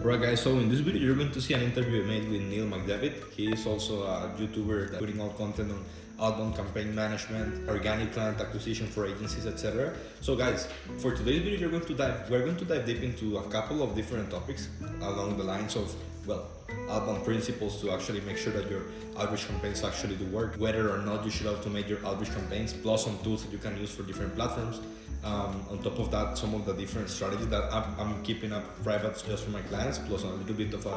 Alright guys, so in this video you're going to see an interview I made with Neil McDevitt. He is also a YouTuber that's putting out content on outbound campaign management, organic client acquisition for agencies, etc. So guys, for today's video we're going to dive deep into a couple of different topics along the lines of, well, outbound principles to actually make sure that your outreach campaigns actually do work, whether or not you should automate your outreach campaigns, plus some tools that you can use for different platforms. On top of that, some of the different strategies that I'm keeping up private just for my clients, plus a little bit of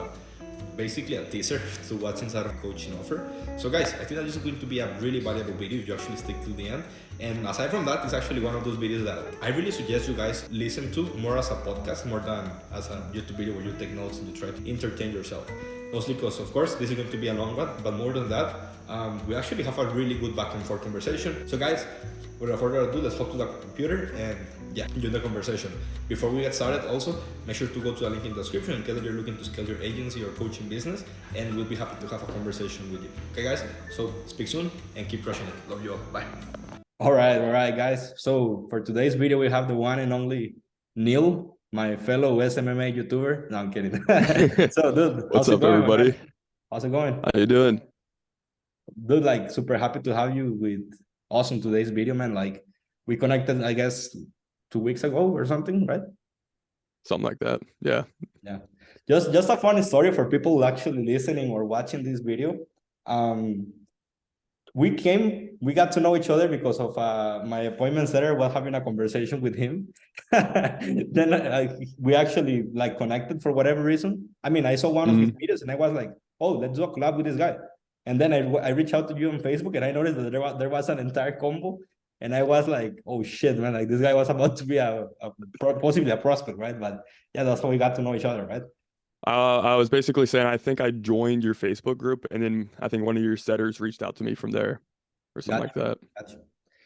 basically a teaser to what's inside of coaching offer. So guys, I think that this is going to be a really valuable video if you actually stick till the end. And aside from that, it's actually one of those videos that I really suggest you guys listen to more as a podcast, more than as a YouTube video where you take notes and you try to entertain yourself. Mostly because, of course, this is going to be a long one, but more than that, we actually have a really good back and forth conversation. So guys, without further ado, let's hop to the computer and join the conversation. Before we get started, also, make sure to go to the link in the description in case you're looking to scale your agency or coaching business, and we'll be happy to have a conversation with you. Okay guys, so speak soon and keep crushing it. Love you all, bye. All right guys. So for today's video, we have the one and only Neil, my fellow SMMA YouTuber. No, I'm kidding. So dude, What's up, everybody? Man? How's it going? How you doing? Dude, like super happy to have you with awesome today's video, man. Like we connected, I guess, 2 weeks ago or something, right? Something like that. Yeah. Yeah. Just a funny story for people actually listening or watching this video. We got to know each other because of my appointment setter while having a conversation with him. Then we actually like connected for whatever reason. I mean, I saw one of his videos and I was like, oh, let's do a collab with this guy. And then I reached out to you on Facebook and I noticed that there was an entire combo. And I was like, oh shit, man, like this guy was about to be possibly a prospect, right? But yeah, that's how we got to know each other, right? I was basically saying I think I joined your Facebook group, and then I think one of your setters reached out to me from there or something like that. Gotcha.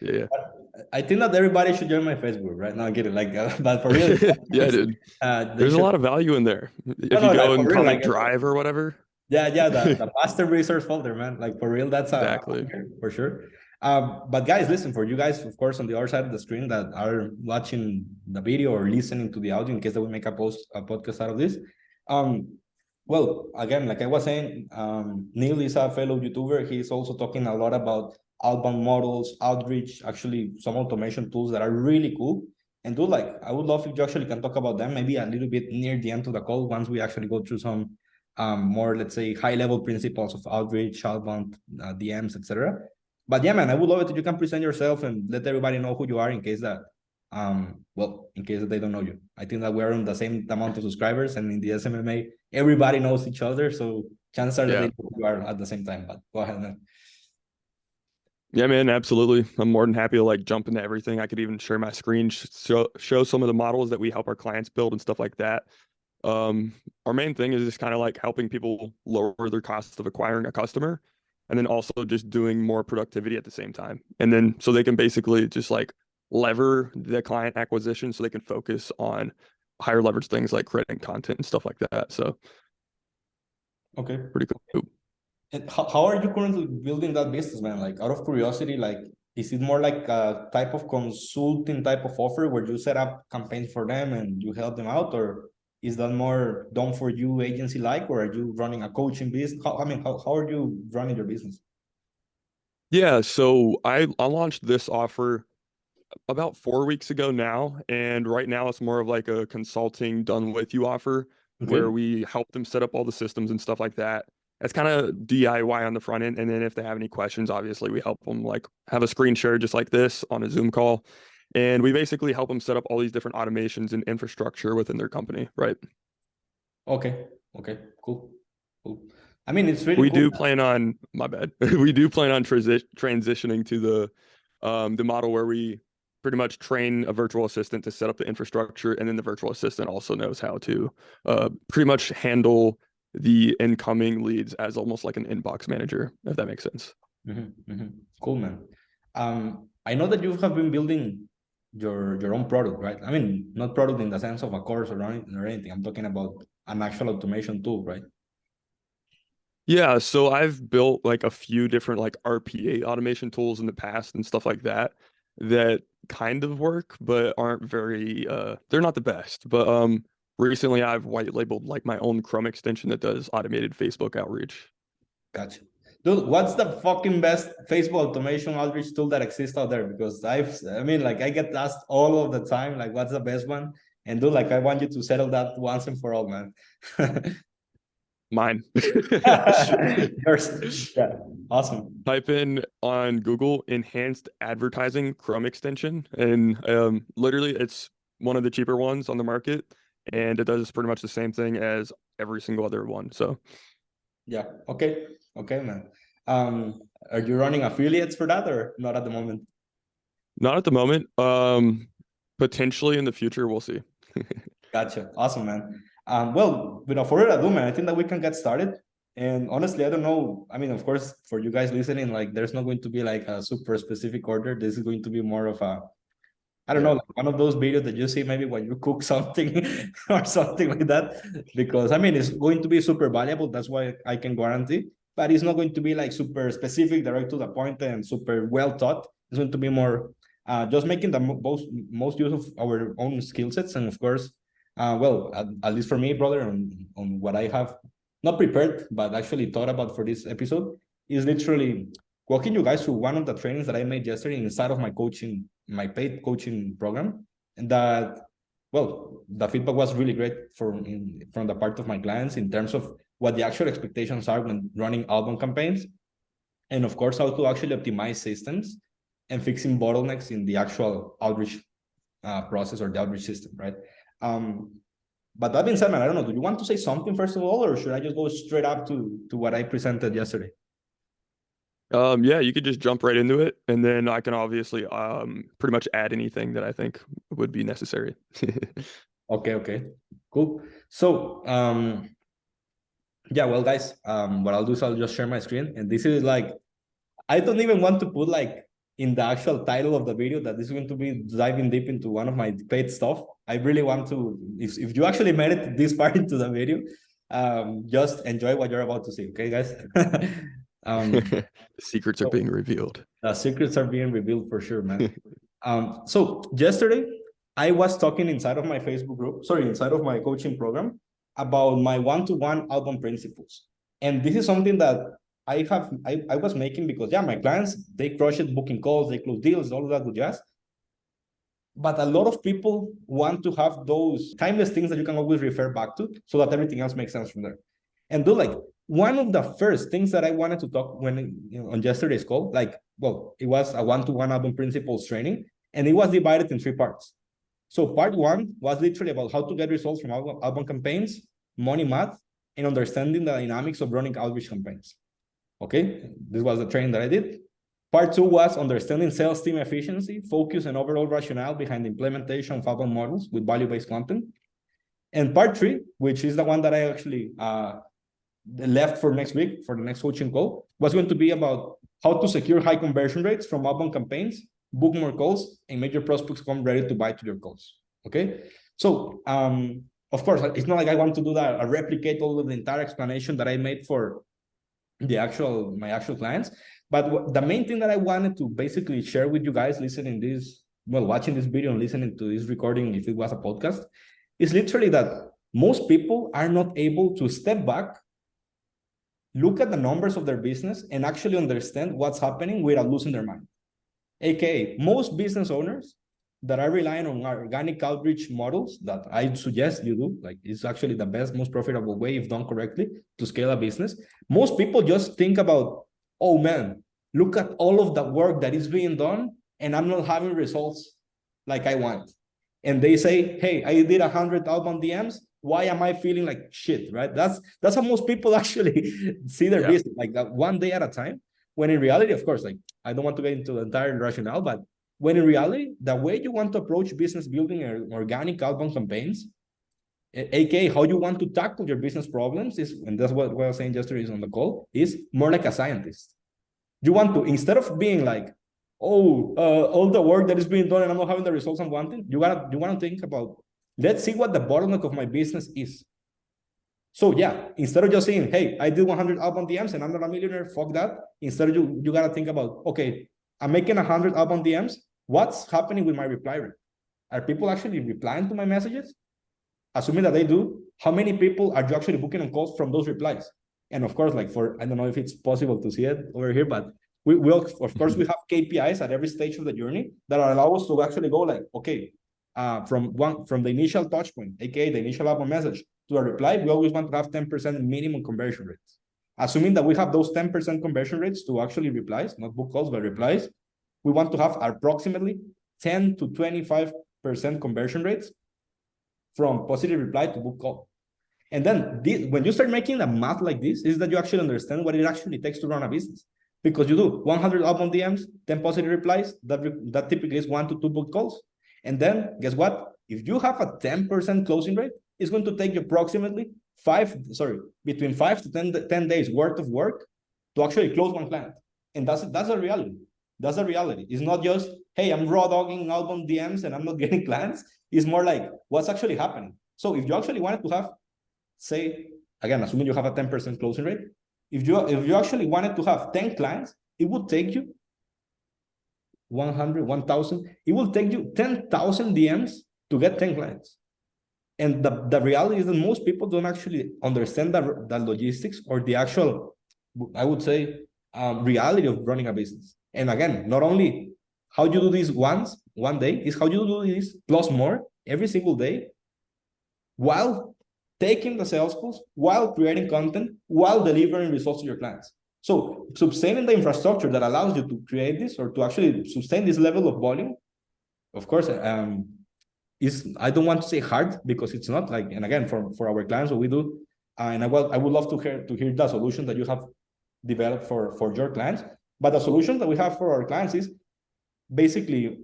Yeah. But I think that everybody should join my Facebook, right? Now, get it, like, but for real, yeah, dude. There's a lot of value in there. If you go and comment drive or whatever. Yeah, the master resource folder, man. Like for real, that's exactly for sure. But guys, listen, for you guys, of course, on the other side of the screen that are watching the video or listening to the audio in case that we make a podcast out of this. Well, again, like I was saying, Neil is a fellow YouTuber. He's also talking a lot about outbound models, outreach, actually some automation tools that are really cool. And dude, like, I would love if you actually can talk about them maybe a little bit near the end of the call once we actually go through some more, let's say, high-level principles of outreach, outbound, DMs, etc. But yeah, man, I would love it if you can present yourself and let everybody know who you are in case that, in case that they don't know you. I think that we're on the same amount of subscribers, and in the SMMA, everybody knows each other, so chances are that they know who you are at the same time. But go ahead, man. Yeah, man, absolutely. I'm more than happy to like jump into everything. I could even share my screen, show some of the models that we help our clients build and stuff like that. Our main thing is just kind of like helping people lower their cost of acquiring a customer, and then also just doing more productivity at the same time. And then so they can basically just like lever the client acquisition so they can focus on higher leverage things like creating content and stuff like that. So okay, pretty cool. And how are you currently building that business, man? Like out of curiosity, like is it more like a type of consulting type of offer where you set up campaigns for them and you help them out, or is that more done for you agency like, or are you running a coaching business? How are you running your business? Yeah, so I launched this offer about 4 weeks ago now, and right now it's more of like a consulting done with you offer where we help them set up all the systems and stuff like that. It's kind of DIY on the front end, and then if they have any questions, obviously we help them like have a screen share just like this on a Zoom call, and we basically help them set up all these different automations and infrastructure within their company, right? Okay, cool. I mean, it's really we cool. do plan on we do plan on transitioning to the model where we pretty much train a virtual assistant to set up the infrastructure, and then the virtual assistant also knows how to pretty much handle the incoming leads as almost like an inbox manager, if that makes sense. Cool, man. I know that you have been building your own product, right? I mean, not product in the sense of a course or anything. I'm talking about an actual automation tool, right? Yeah, so I've built like a few different like RPA automation tools in the past and stuff like that that kind of work, but aren't very they're not the best. But recently I've white labeled like my own Chrome extension that does automated Facebook outreach. Gotcha. Dude, what's the fucking best Facebook automation outreach tool that exists out there? Because I mean, like, I get asked all of the time, like, what's the best one? And dude, like, I want you to settle that once and for all, man. Mine. Yours. Yeah, awesome. Type in on Google enhanced advertising Chrome extension, and literally it's one of the cheaper ones on the market, and it does pretty much the same thing as every single other one. So yeah, okay, man. Are you running affiliates for that or not at the moment? not at the moment. Potentially in the future, we'll see. Gotcha. Awesome, man. Well, without further ado, man, I think that we can get started. And honestly, I don't know. I mean, of course, for you guys listening, like, there's not going to be like a super specific order. This is going to be more of a, I don't know, like one of those videos that you see maybe when you cook something or something like that. Because I mean, it's going to be super valuable. That's why I can guarantee. But it's not going to be like super specific, direct to the point, and super well taught. It's going to be more just making the most use of our own skill sets, and of course, well, at least for me, brother, on what I have not prepared, but actually thought about for this episode, is literally walking you guys through one of the trainings that I made yesterday inside of my paid coaching program. And that, well, the feedback was really great from the part of my clients in terms of what the actual expectations are when running outbound campaigns. And of course, how to actually optimize systems and fixing bottlenecks in the actual outreach process or the outreach system, right? But that being said, man, I don't know. Do you want to say something first of all, or should I just go straight up to what I presented yesterday? Yeah, you could just jump right into it, and then I can obviously pretty much add anything that I think would be necessary. Okay, cool. So yeah, well, guys, what I'll do is I'll just share my screen, and this is like, I don't even want to put like in the actual title of the video that this is going to be diving deep into one of my paid stuff. I really want to, if you actually made it this far into the video, just enjoy what you're about to see, okay, guys? The secrets are being revealed. The secrets are being revealed for sure, man. So yesterday, I was talking inside of my Facebook group, inside of my coaching program, about my one-to-one outbound principles. And this is something that I was making because, yeah, my clients, they crush it booking calls, they close deals, all of that good jazz. But a lot of people want to have those timeless things that you can always refer back to so that everything else makes sense from there. And do like one of the first things that I wanted to talk when, on yesterday's call, like, well, it was a one-to-one outbound principles training, and it was divided in 3 parts. So part 1 was literally about how to get results from outbound campaigns, money math, and understanding the dynamics of running outreach campaigns. Okay, this was the training that I did. Part 2 was understanding sales team efficiency, focus, and overall rationale behind the implementation of outbound models with value-based content. And part 3, which is the one that I actually left for next week, for the next coaching call, was going to be about how to secure high conversion rates from outbound campaigns, book more calls, and make your prospects come ready to buy to your calls. Okay, so of course, it's not like I want to do that, replicate all of the entire explanation that I made for my actual clients. But the main thing that I wanted to basically share with you guys listening this, well, watching this video and listening to this recording, if it was a podcast, is literally that most people are not able to step back, look at the numbers of their business, and actually understand what's happening without losing their mind. AKA, most business owners that are relying on organic outreach models that I suggest you do, like, it's actually the best, most profitable way, if done correctly, to scale a business. Most people just think about, oh man, look at all of the work that is being done, and I'm not having results like I want. And they say, hey, I did 100 outbound DMs. Why am I feeling like shit, right? That's how most people actually see their business, like that, one day at a time. When in reality, of course, like, I don't want to get into the entire rationale, but when in reality, the way you want to approach business building and organic outbound campaigns, aka how you want to tackle your business problems, is, and that's what I was saying yesterday is on the call, is more like a scientist. You want to, instead of being like, oh, all the work that is being done and I'm not having the results I'm wanting, you want to think about, let's see what the bottleneck of my business is. So yeah, instead of just saying, hey, I did 100 outbound DMs and I'm not a millionaire, fuck that. Instead, you got to think about, okay, I'm making 100 outbound DMs. What's happening with my reply rate? Are people actually replying to my messages? assuming that they do, how many people are you actually booking on calls from those replies? And of course, like I don't know if it's possible to see it over here, but we will, of course, we have KPIs at every stage of the journey that allow us to actually go like, okay, from the initial touch point, aka the initial outbound message to a reply, we always want to have 10% minimum conversion rates. Assuming that we have those 10% conversion rates to actually replies, not book calls, but replies, we want to have approximately 10 to 25% conversion rates from positive reply to book call. And then when you start making a math like this, is that you actually understand what it actually takes to run a business. Because you do 100 outbound DMs, 10 positive replies, that typically is 1 to 2 book calls. And then guess what? If you have a 10% closing rate, it's going to take you approximately between 5 to 10 days worth of work to actually close one client. And that's a reality. That's a reality. It's not just, hey, I'm raw dogging outbound DMs and I'm not getting clients. It's more like what's actually happening. So if you actually wanted to have, say, again, assuming you have a 10% closing rate, if you actually wanted to have 10 clients, it would take you 100, 1,000. It will take you 10,000 DMs to get 10 clients. And the reality is that most people don't actually understand the logistics or the actual, I would say, reality of running a business. And again, not only how you do this one day, is how you do this plus more every single day while taking the sales calls, while creating content, while delivering results to your clients. So sustaining the infrastructure that allows you to create this or to actually sustain this level of volume, of course, is, I don't want to say hard because it's not like, and again, for our clients, what we do, and I would love to hear the solution that you have developed for your clients. But the solution that we have for our clients is basically,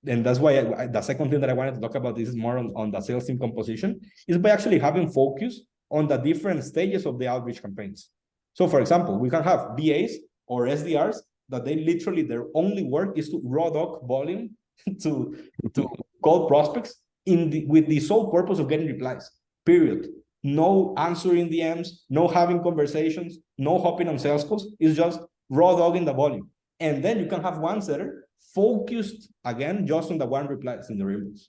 and that's why the second thing that I wanted to talk about, this is more on the sales team composition, is by actually having focus on the different stages of the outreach campaigns. So for example, we can have BAs or SDRs that they literally, their only work is to raw dog volume to call prospects with the sole purpose of getting replies, period. No answering DMs, no having conversations, no hopping on sales calls. It's just raw dogging the volume. And then you can have one setter focused, again, just on the one replies in the inbox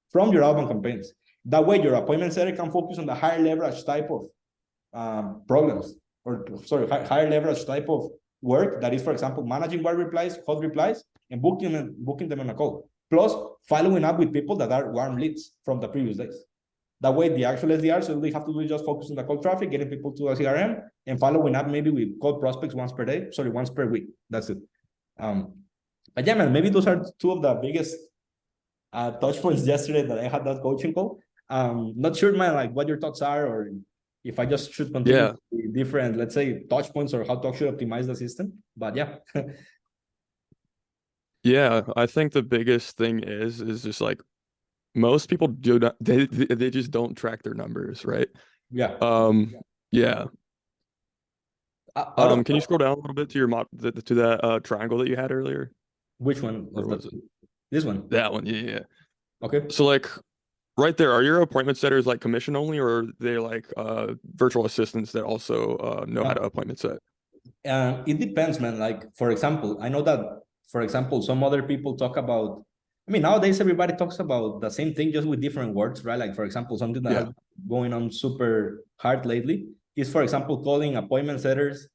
from your outbound campaigns. That way, your appointment setter can focus on the higher leverage type of problems, or sorry, higher leverage type of work that is, for example, managing warm replies, hot replies, and booking them on a call. Plus, following up with people that are warm leads from the previous days. That way, the actual SDRs, so they have to do is just focus on the cold traffic, getting people to a CRM, and following up maybe with cold prospects once per week. That's it. But yeah, man, maybe those are two of the biggest touch points yesterday that I had that coaching call. Not sure, man, like what your thoughts are, or if I just should continue with different, let's say, touch points or how to actually optimize the system. But yeah. Yeah, I think the biggest thing is just like most people do not, they just don't track their numbers, right? Yeah. Yeah. Can you scroll down a little bit to your to that triangle that you had earlier? Which one? Or was it this one? That one, yeah. Okay. So like right there, are your appointment setters like commission only, or are they like virtual assistants that also know how to appointment set? It depends, man. Like, for example, I know that, for example, some other people talk about, I mean, nowadays everybody talks about the same thing, just with different words, right? Like, for example, something that has been going on super hard lately is, for example, calling appointment setters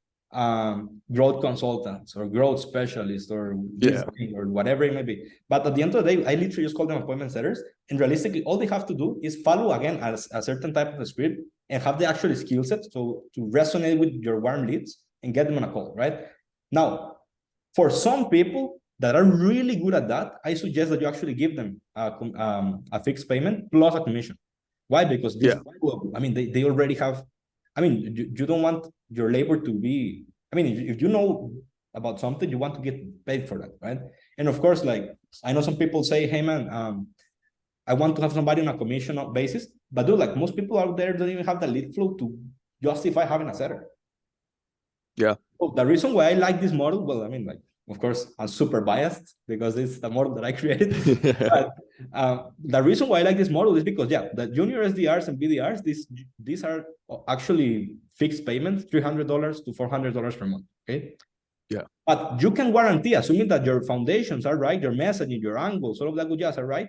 growth consultants or growth specialists or this thing or whatever it may be. But at the end of the day, I literally just call them appointment setters. And realistically, all they have to do is follow, again, a certain type of a script and have the actual skill set to resonate with your warm leads and get them on a call, right? Now, for some people that are really good at that, I suggest that you actually give them a fixed payment plus a commission. Why? Because this, I mean, they already have, I mean, you don't want your labor to be, I mean, if you know about something, you want to get paid for that, right? And of course, like, I know some people say, hey, man, I want to have somebody on a commission basis. But dude, like, most people out there don't even have the lead flow to justify having a setter. Yeah. So the reason why I like this model, well, I mean, like, of course, I'm super biased because it's the model that I created. But the reason why I like this model is because, yeah, the junior SDRs and BDRs, these are actually fixed payments, $300 to $400 per month, okay? Yeah. But you can guarantee, assuming that your foundations are right, your messaging, your angles, all of that good jazz are right,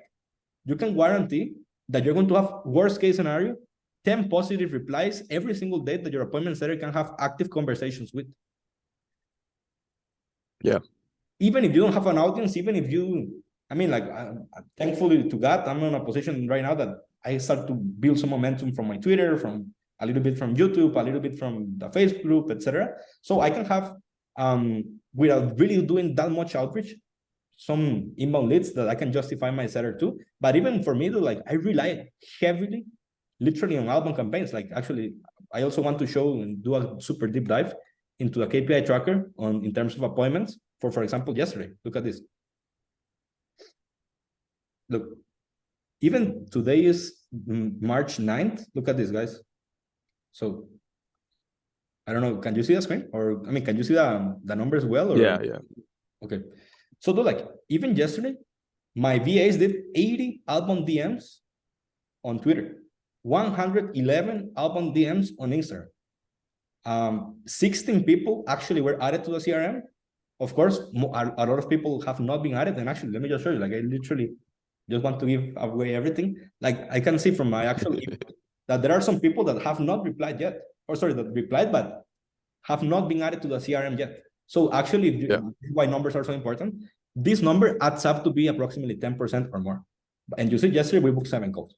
you can guarantee that you're going to have, worst case scenario, 10 positive replies every single day that your appointment setter can have active conversations with. Yeah. Even if you don't have an audience, even if you, I mean, like, thankfully to God, I'm in a position right now that I start to build some momentum from my Twitter, from a little bit from YouTube, a little bit from the Facebook group, etc. So I can have, without really doing that much outreach, some inbound leads that I can justify my setter to. But even for me, like, I rely heavily, literally, on outbound campaigns. Like, actually, I also want to show and do a super deep dive into the KPI tracker in terms of appointments. For example, yesterday, look at this. Look, even today is March 9th. Look at this, guys. So I don't know, can you see the screen? Or, I mean, can you see the numbers well? Or? Yeah. Okay. So like, even yesterday, my VAs did 80 outbound DMs on Twitter, 111 outbound DMs on Instagram. 16 people actually were added to the CRM. Of course, a lot of people have not been added. And actually, let me just show you, like, I literally just want to give away everything. Like, I can see from my actual input that there are some people that have not replied yet. Or sorry, that replied, but have not been added to the CRM yet. So actually, why numbers are so important. This number adds up to be approximately 10% or more. And you see, yesterday we booked 7 calls.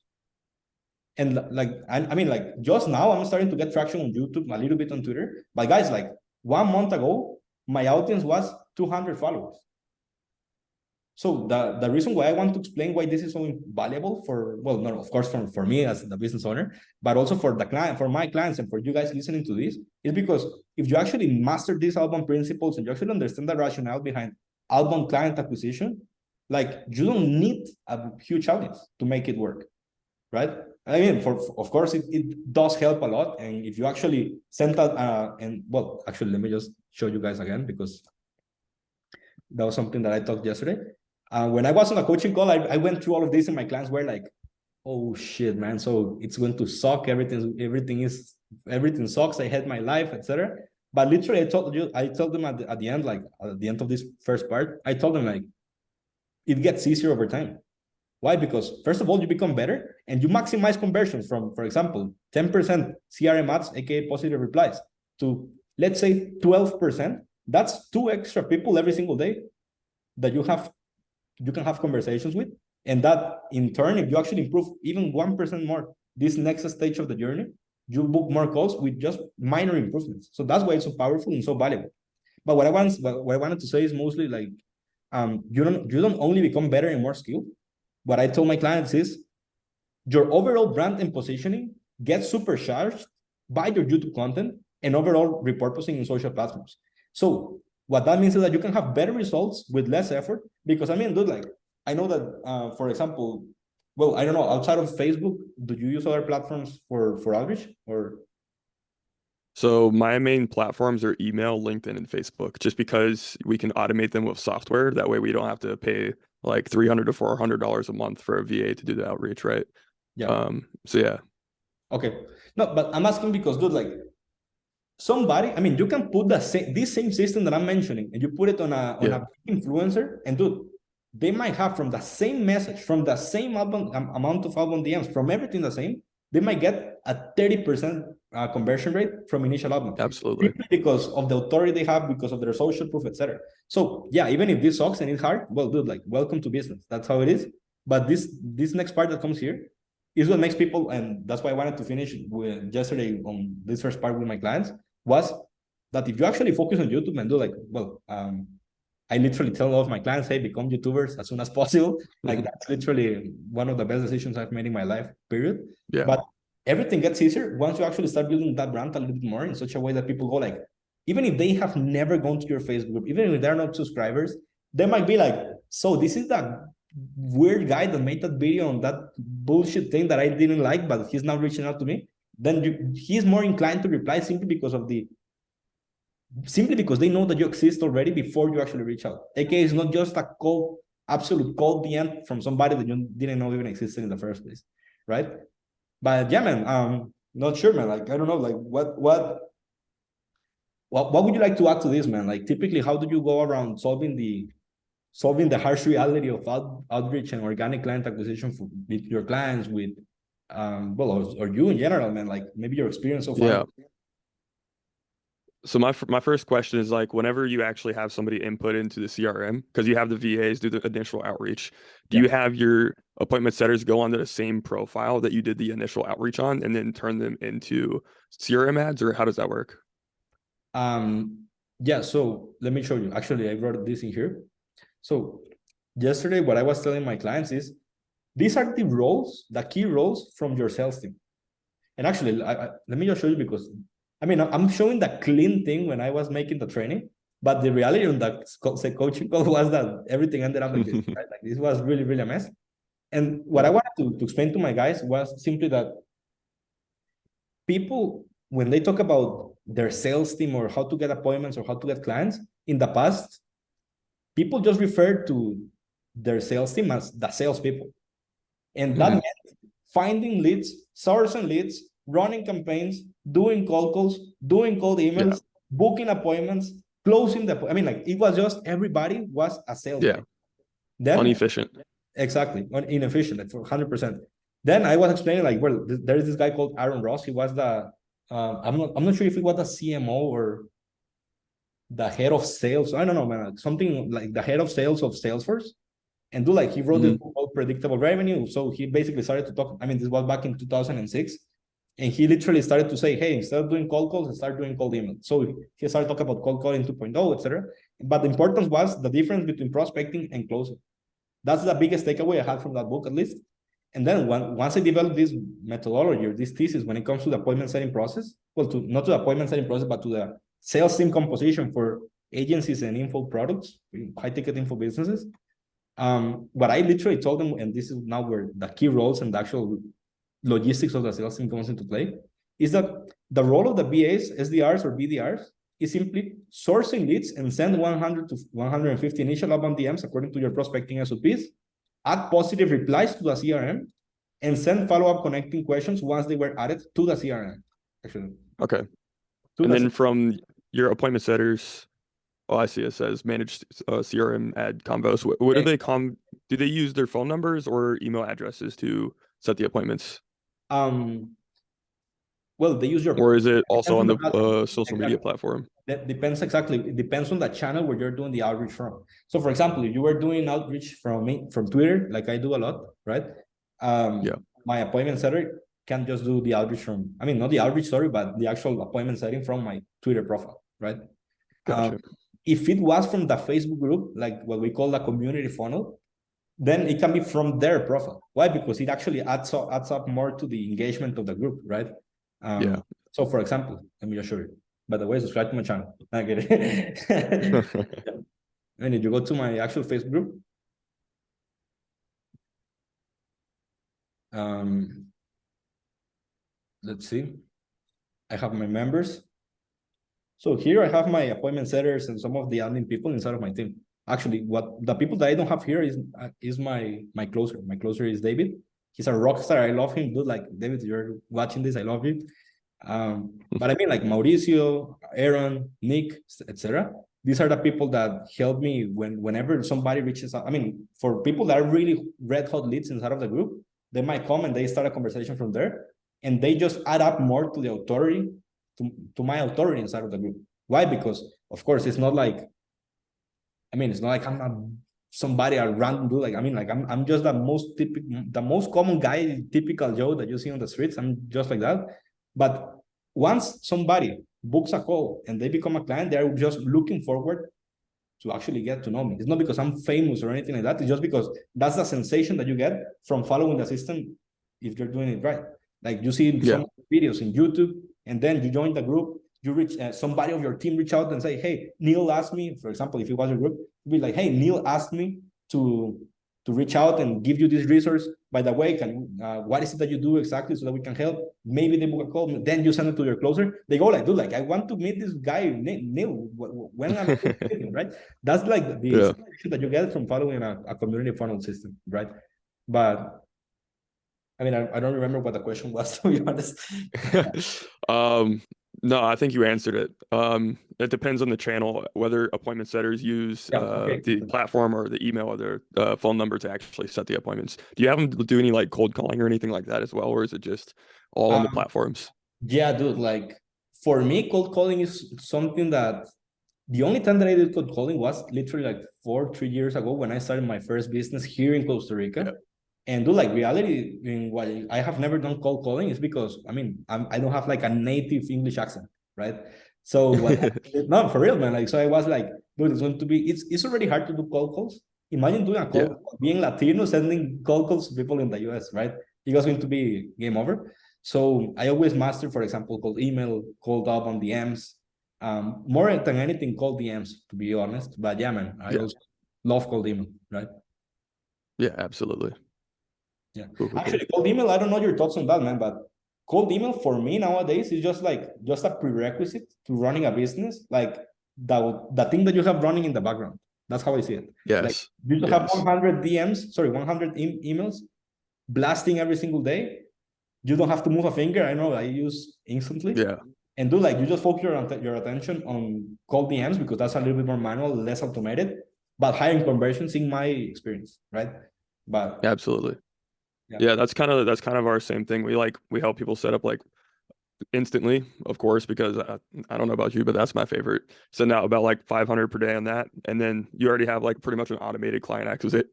And like, I mean, like, just now I'm starting to get traction on YouTube, a little bit on Twitter. But guys, like, 1 month ago, my audience was 200 followers. So the reason why I want to explain why this is so valuable for, well, not of course for me as the business owner, but also for the client, for my clients, and for you guys listening to this, is because if you actually master these outbound principles and you actually understand the rationale behind outbound client acquisition, like, you don't need a huge audience to make it work, right? I mean, of course, it does help a lot. And if you actually send that, and well, actually, let me just show you guys again, because that was something that I talked yesterday. When I was on a coaching call, I went through all of this, and my clients were like, "Oh shit, man! So it's going to suck. Everything sucks. I hate my life, etc." But literally, I told them at the end, like at the end of this first part, I told them, like, it gets easier over time. Why? Because first of all, you become better and you maximize conversions from, for example, 10% CRM ads, aka positive replies, to, let's say, 12%. That's 2 extra people every single day that you can have conversations with. And that, in turn, if you actually improve even 1% more this next stage of the journey, you book more calls with just minor improvements. So that's why it's so powerful and so valuable. But what I wanted to say is mostly like, you don't only become better and more skilled. What I told my clients is your overall brand and positioning gets supercharged by your YouTube content and overall repurposing in social platforms. So what that means is that you can have better results with less effort. Because, I mean, dude, like, I know that, for example, well, I don't know, outside of Facebook, do you use other platforms for outreach, or? So my main platforms are email, LinkedIn, and Facebook, just because we can automate them with software. That way we don't have to pay like $300 to $400 a month for a VA to do the outreach, right? Yeah. So yeah. Okay. No, but I'm asking because, dude, like, somebody, I mean, you can put this same system that I'm mentioning, and you put it on a influencer, and dude, they might have, from the same message, from the same amount of outbound DMs, from everything the same, they might get a 30% conversion rate from initial outbound. Absolutely. Simply because of the authority they have, because of their social proof, etc. So yeah, even if this sucks and it's hard, well, dude, like, welcome to business. That's how it is. But this next part that comes here is what makes people, and that's why I wanted to finish with yesterday on this first part with my clients, was that if you actually focus on YouTube and do, like, well, I literally tell all of my clients, hey, become YouTubers as soon as possible. Like, that's literally one of the best decisions I've made in my life, period. Yeah. But everything gets easier once you actually start building that brand a little bit more in such a way that people go, like, even if they have never gone to your Facebook group, even if they're not subscribers, they might be like, so this is that weird guy that made that video on that bullshit thing that I didn't like, but he's now reaching out to me. Then he's more inclined to reply simply because they know that you exist already before you actually reach out. AKA, it's not just a absolute cold DM from somebody that you didn't know even existed in the first place, right? But yeah, man, not sure, man. Like, I don't know, like, what would you like to add to this, man? Like, typically, how do you go around solving the solving the harsh reality of outreach and organic client acquisition with your clients, with or you in general, man, like maybe your experience so far. Yeah. So my first question is like, whenever you actually have somebody input into the CRM, because you have the VAs do the initial outreach, do you have your appointment setters go onto the same profile that you did the initial outreach on and then turn them into CRM ads, or how does that work? Yeah, so let me show you. Actually, I wrote this in here. So yesterday, what I was telling my clients is, these are the roles, the key roles from your sales team. And actually, let me just show you, because I mean, I'm showing the clean thing when I was making the training, but the reality on that coaching call was that everything ended up like this, right? Like this was really, really a mess. And what I wanted to explain to my guys was simply that people, when they talk about their sales team or how to get appointments or how to get clients, in the past, people just referred to their sales team as the salespeople. And that meant finding leads, sourcing leads, running campaigns, doing cold calls, doing cold emails, booking appointments, closing the. I mean, like it was just everybody was a sales. Yeah. Then inefficient. Exactly, inefficient, like for 100%. Then I was explaining, like, well, there is this guy called Aaron Ross. He was the I'm not sure if he was the CMO or the head of sales. I don't know, man. Something like the head of sales of Salesforce. And he wrote this book called Predictable Revenue. So he basically started to talk. I mean, this was back in 2006. And he literally started to say, hey, instead of doing cold calls, start doing cold emails. So he started talking about cold calling 2.0, etc. But the importance was the difference between prospecting and closing. That's the biggest takeaway I had from that book, at least. And then once I developed this methodology or this thesis when it comes to the appointment setting process, well, not to the appointment setting process, but to the sales team composition for agencies and info products, high-ticket info businesses, what I literally told them, and this is now where the key roles and the actual logistics of the sales team comes into play, is that the role of the BAs, SDRs, or BDRs is simply sourcing leads and send 100 to 150 initial outbound DMs according to your prospecting SOPs, add positive replies to the CRM, and send follow-up connecting questions once they were added to the CRM. Actually. Okay. And then from your appointment setters, oh, I see. It says managed CRM ad convos. What do they do they use their phone numbers or email addresses to set the appointments? Well, they use your. Or is it also on the social media platform? That depends exactly. It depends on the channel where you're doing the outreach from. So, for example, if you were doing outreach from Twitter, like I do a lot, right? My appointment setter can just do the outreach from. I mean, not the outreach, sorry, but the actual appointment setting from my Twitter profile, right? Gotcha. If it was from the Facebook group, like what we call the community funnel, then it can be from their profile. Why? Because it actually adds up more to the engagement of the group, right? So, for example, let me just show you. By the way, subscribe to my channel. I get it. And if you go to my actual Facebook group, let's see. I have my members. So here I have my appointment setters and some of the admin people inside of my team. Actually, what the people that I don't have here is my closer. My closer is David. He's a rock star. I love him, dude. Like, David, you're watching this, I love you. But I mean, like Mauricio, Aaron, Nick, etc. These are the people that help me whenever somebody reaches out. I mean, for people that are really red hot leads inside of the group, they might come and they start a conversation from there, and they just add up more to the authority, to my authority inside of the group. Why? Because of course it's not like, I mean, it's not like I'm somebody a random dude. Like, I mean, like I'm just the most common guy, typical Joe that you see on the streets. I'm just like that. But once somebody books a call and they become a client, they're just looking forward to actually get to know me. It's not because I'm famous or anything like that. It's just because that's the sensation that you get from following the system if you're doing it right. Like you see some videos in YouTube, and then you join the group, you reach somebody of your team reach out and say, hey, Neil asked me, for example, if you was your group, be like, hey, Neil asked me to reach out and give you this resource. By the way, what is it that you do exactly so that we can help? Maybe they book a call. Then you send it to your closer. They go like, dude, like I want to meet this guy, Neil. When am I meeting, right? That's like the inspiration that you get from following a community funnel system, right? But I mean, I don't remember what the question was, to be honest. No, I think you answered it. It depends on the channel, whether appointment setters use Yeah. Okay. the platform or the email or their phone number to actually set the appointments. Do you have them do any like cold calling or anything like that as well, or is it just all on the Um, platforms? yeah, dude. Like for me, cold calling is something that the only time that I did cold calling was literally like 3 years ago when I started my first business here in Costa Rica. Yeah. And do like reality in why I have never done cold calling is because I don't have like a native English accent, right? So what? No, for real, man. Like so, I was like, dude, it's going to be it's already hard to do cold calls. Imagine doing a Yeah. cold being Latino, sending cold calls to people in the US, right? It was going to be game over. So I always master, for example, cold email, cold up on DMs, more than anything, cold DMs, to be honest. But yeah, man, I Yeah. also love cold email, right? Yeah, absolutely. Yeah. Cool, cool, cool. Actually, cold email, I don't know your thoughts on that, man, but cold email for me nowadays is just a prerequisite to running a business, like the thing that you have running in the background. That's how I see it. Like Yes. you just have Yes. 100 DMs, sorry, 100 emails blasting every single day. You don't have to move a finger. I know I use instantly. Yeah. And do like you just focus your attention on cold DMs because that's a little bit more manual, less automated, but higher in conversions in my experience, right? But Absolutely. yeah. Yeah, that's kind of our same thing. We help people set up like instantly, of course, because I don't know about you, but that's my favorite. Send out about like 500 per day on that, and then you already have like pretty much an automated client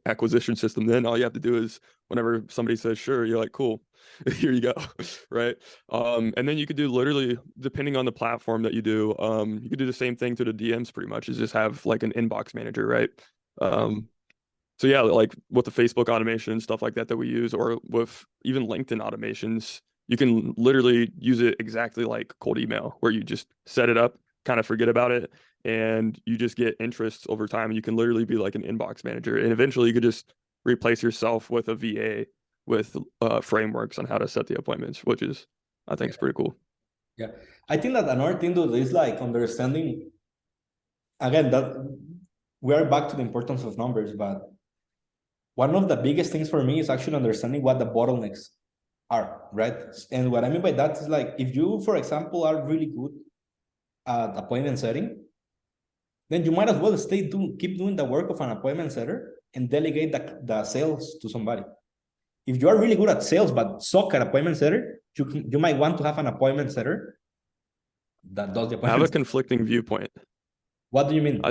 acquisition system. Then all you have to do is whenever somebody says sure, you're like cool, here you go, right? And then you could do literally depending on the platform that you do, you could do the same thing to the DMs pretty much. Is just have like an inbox manager, right? So yeah, like with the Facebook automation and stuff like that we use, or with even LinkedIn automations, you can literally use it exactly like cold email, where you just set it up, kind of forget about it, and you just get interest over time. You can literally be like an inbox manager, and eventually you could just replace yourself with a VA with frameworks on how to set the appointments, which is I think is pretty cool. Yeah, I think that another thing though is like understanding again that we are back to the importance of numbers, but one of the biggest things for me is actually understanding what the bottlenecks are, right? And what I mean by that is like if you, for example, are really good at appointment setting, then you might as well keep doing the work of an appointment setter and delegate the sales to somebody. If you are really good at sales but suck at appointment setter, you might want to have an appointment setter that does the I have a appointments. conflicting viewpoint. What do you mean?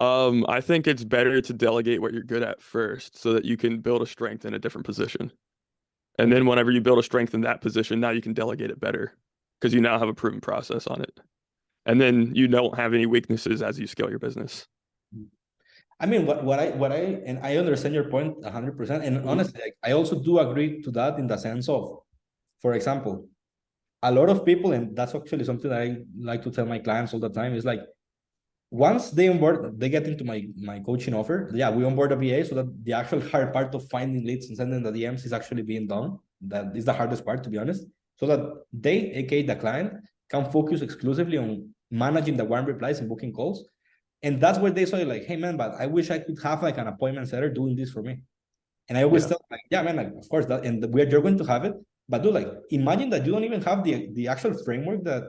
I think it's better to delegate what you're good at first so that you can build a strength in a different position. And Okay. then whenever you build a strength in that position, now you can delegate it better because you now have a proven process on it. And then you don't have any weaknesses as you scale your business. I mean, and I understand your point 100%. And honestly, like, I also do agree to that in the sense of, for example, a lot of people, and that's actually something that I like to tell my clients all the time, is like, once they onboard, they get into my coaching offer. Yeah, we onboard a VA so that the actual hard part of finding leads and sending the DMs is actually being done. That is the hardest part, to be honest. So that they, aka the client, can focus exclusively on managing the warm replies and booking calls. And that's where they say like, hey man, but I wish I could have like an appointment setter doing this for me. And I always Yeah, tell them, like, yeah, man, like, of course that, and you're going to have it. But do like, imagine that you don't even have the actual framework that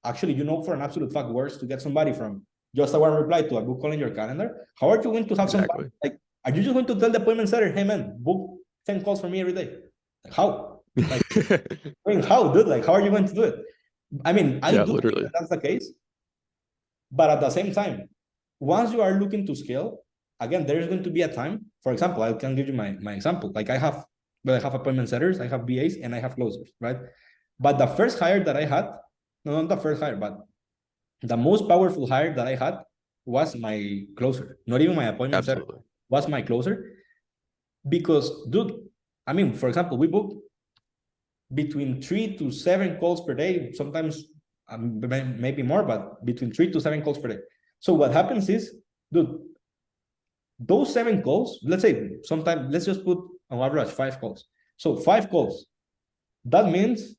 actually you know for an absolute fact works to get somebody from just a one reply to a book call in your calendar. How are you going to have somebody exactly. like? Are you just going to tell the appointment setter, hey man, book 10 calls for me every day? Like, how? Like, I mean, how, dude? Like, how are you going to do it? I mean, I Yeah, do think literally. that that's the case, but at the same time, once you are looking to scale, again, there is going to be a time. For example, I can give you my example. Like I have appointment setters, I have BAs, and I have closers, right? But the first hire that I had, no, not the first hire, but the most powerful hire that I had was my closer. Not even my appointment setter, Absolutely. was my closer. Because, dude, I mean, for example, we book between 3 to 7 calls per day, sometimes maybe more, but between 3 to 7 calls per day. So what happens is, dude, those 7 calls, let's say sometimes, let's just put on average 5 calls. So 5 calls, that means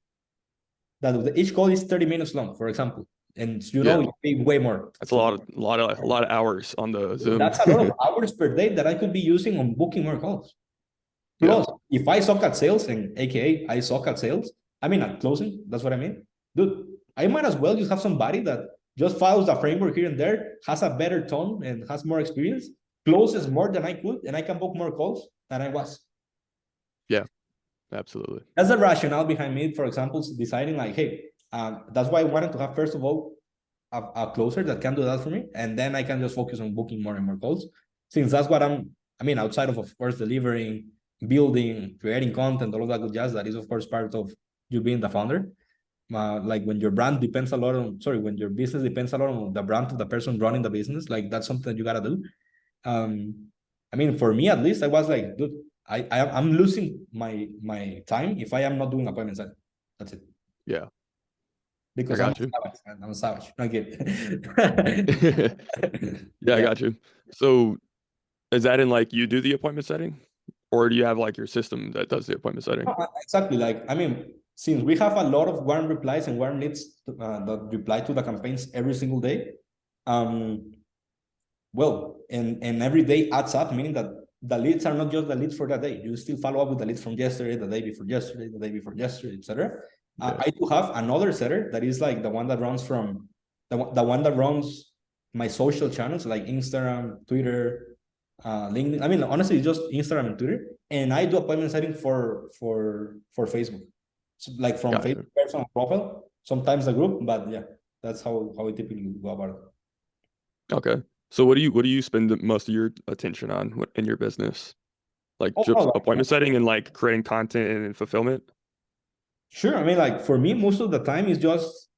that each call is 30 minutes long, for example. And you Yeah, know, you pay way more. that's a lot of hours on the Zoom. That's a lot of hours per day that I could be using on booking more calls. Yeah, Plus, if I suck at sales, and AKA I suck at sales, I mean at closing, that's what I mean. Dude, I might as well just have somebody that just follows the framework here and there, has a better tone and has more experience, closes more than I could, and I can book more calls than I was. Yeah, absolutely. That's the rationale behind me, for example, deciding like, hey, that's why I wanted to have, first of all, a closer that can do that for me. And then I can just focus on booking more and more calls. Since that's what I mean, outside of course, delivering, building, creating content, all of that good jazz, that is, of course, part of you being the founder. Like when your brand depends a lot on, when your business depends a lot on the brand of the person running the business, like that's something that you gotta do. I mean, for me at least, I was like, dude, I'm losing my time if I am not doing appointments. That's it. Yeah, Because I I'm a got you. savage, man. I'm a savage. I get Yeah, I yeah. got you. So is that in like you do the appointment setting, or do you have like your system that does the appointment setting? Exactly. Like, I mean, since we have a lot of warm replies and warm leads that reply to the campaigns every single day, um, well, and every day adds up, meaning that the leads are not just the leads for that day. You still follow up with the leads from yesterday, the day before yesterday, the day before yesterday, etc. Yeah, I do have another setter that is like the one that runs from the one that runs my social channels like Instagram, Twitter, LinkedIn. I mean, honestly, it's just Instagram and Twitter, and I do appointment setting for Facebook, so like from got you. Facebook personal profile, sometimes the group, but yeah, that's how we typically go about it. Okay. So what do you spend most of your attention on in your business? Like Oh, just no, appointment setting and like creating content and fulfillment? sure. I mean, like for me, most of the time is just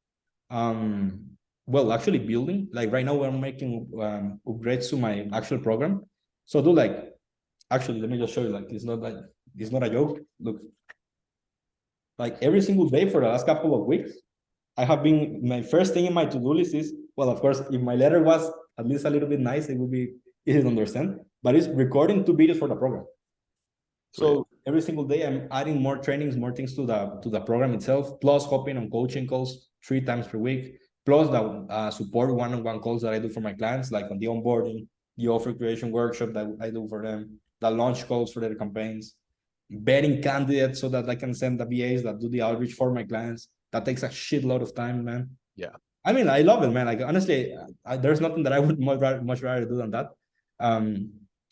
well, actually building. Like right now, we're making upgrades to my actual program. So do like actually, let me just show you. Like it's not a joke. Look, like every single day for the last couple of weeks, I have been my first thing in my to-do list is, well, of course, if my letter was at least a little bit nice, it would be easy to understand. But it's recording 2 videos for the program. Sweet. So every single day, I'm adding more trainings, more things to the program itself, plus hopping on coaching calls 3 times per week, plus the support one-on-one calls that I do for my clients, like on the onboarding, the offer creation workshop that I do for them, the launch calls for their campaigns, vetting candidates so that I can send the VAs that do the outreach for my clients. That takes a shitload of time, man. Yeah. I mean, I love it, man. Like honestly, there's nothing that I would much rather do than that. Um,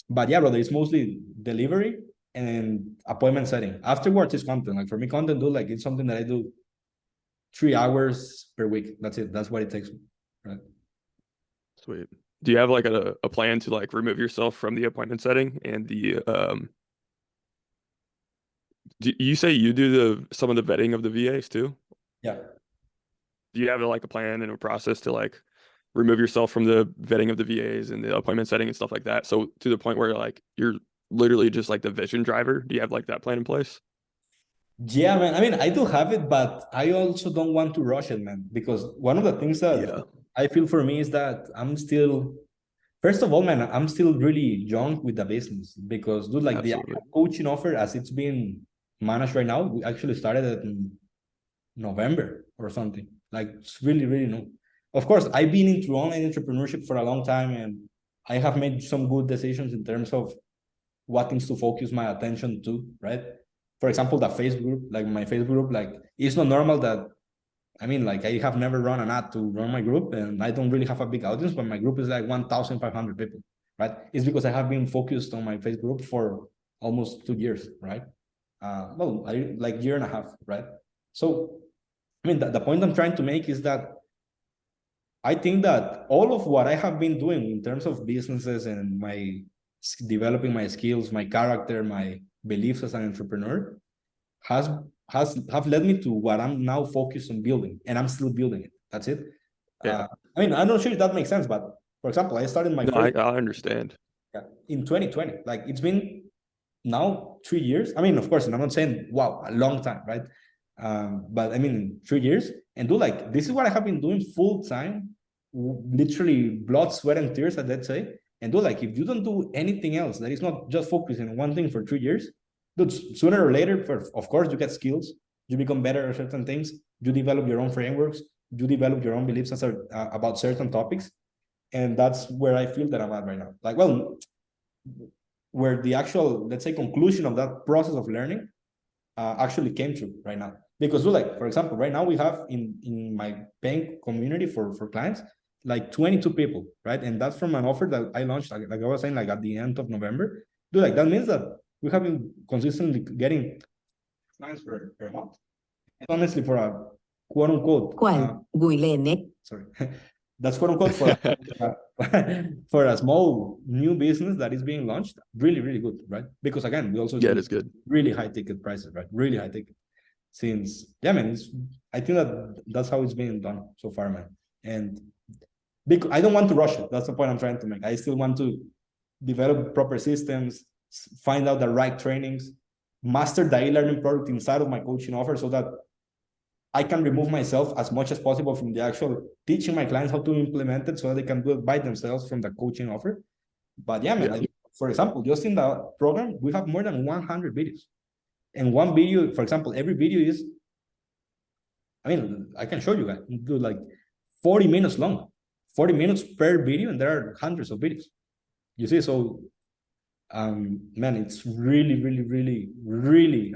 but yeah, brother, it's mostly delivery and appointment setting. Afterwards, it's content. Like for me, content do like it's something that I do 3 hours per week. That's it. That's what it takes. Right. Sweet. Do you have like a plan to like remove yourself from the appointment setting and the do you say you do some of the vetting of the VAs too? Yeah. Do you have like a plan and a process to like remove yourself from the vetting of the VAs and the appointment setting and stuff like that? So to the point where like you're literally just like the vision driver. Do you have like that plan in place? Yeah, man. I mean, I do have it, but I also don't want to rush it, man. Because one of the things that Yeah, I feel for me is that I'm still, first of all, man, I'm still really young with the business because, dude, like the absolutely. coaching offer as it's being managed right now, we actually started it in November or something. Like it's really, really new. Of course, I've been into online entrepreneurship for a long time and I have made some good decisions in terms of what things to focus my attention to, right? For example, the Facebook group, like my Facebook group, like it's not normal that I mean, like I have never run an ad to run my group and I don't really have a big audience, but my group is like 1,500 people, right? It's because I have been focused on my Facebook group for almost 2 years, right? Well, like year and a half, right? So, I mean, the point I'm trying to make is that I think that all of what I have been doing in terms of businesses and my developing my skills, my character, my beliefs as an entrepreneur has have led me to what I'm now focused on building, and I'm still building it. That's it. Yeah. I mean, I'm not sure if that makes sense, but for example, I started my No, first I understand. in 2020. Like it's been now 3 years. I mean, of course, and I'm not saying wow, a long time, right? But I mean, 3 years, and do like this is what I have been doing full time, literally blood, sweat, and tears, let's say. And do like if you don't do anything else, that is not just focusing on one thing for 3 years, dude, sooner or later, of course, you get skills, you become better at certain things, you develop your own frameworks, you develop your own beliefs about certain topics, and that's where I feel that I'm at right now. Like, well, where the actual, let's say, conclusion of that process of learning actually came to right now. Because like, for example, right now we have in my bank community for clients, like 22 people, right? And that's from an offer that I launched, like I was saying, like at the end of November. Dude, like that means that we have been consistently getting clients per month. And honestly, for a quote unquote, sorry, that's quote unquote for for a small new business that is being launched, really, really good, right? Because again, we also Yeah, it is good. really high ticket prices, right? Really high ticket. Since yeah, man, I think that's how it's being done so far, man. And because I don't want to rush it. That's the point I'm trying to make. I still want to develop proper systems, find out the right trainings, master the e-learning product inside of my coaching offer so that I can remove myself as much as possible from the actual teaching my clients how to implement it so that they can do it by themselves from the coaching offer. But yeah, man, Yeah. like, for example, just in the program, we have more than 100 videos. And one video, for example, every video is, I mean, I can show you guys, do like 40 minutes long, 40 minutes per video, and there are hundreds of videos. You see, so man, it's really, really, really, really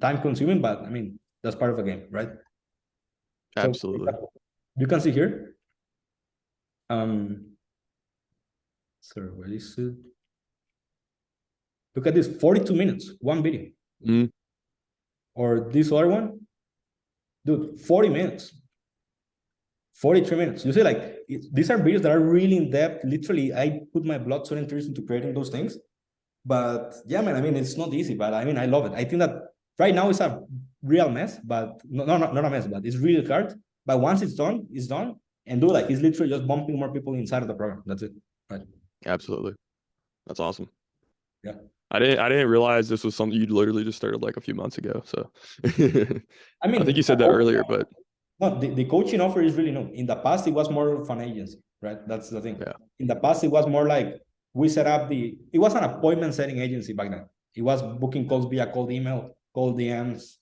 time consuming, but I mean, that's part of the game, right? Absolutely. So you can see here. Sorry, where is it? Look at this, 42 minutes, one video. Mm. Or this other one, dude, 40 minutes. 43 minutes. You see, like, these are videos that are really in depth. Literally, I put my blood, sweat, and tears into creating those things. But yeah, man, I mean, it's not easy, but I mean, I love it. I think that right now it's a real mess, but not a mess, but it's really hard. But once it's done, it's done. And do like, it's literally just bumping more people inside of the program. That's it. Right. Absolutely. That's awesome. Yeah. I didn't realize this was something you'd literally just started like a few months ago. So I mean, I think you said that earlier, but no, the coaching offer is really new. In the past, it was more of an agency, right? That's the thing. yeah. In the past, it was more like we set up it was an appointment setting agency back then. It was booking calls via cold email, cold DMs.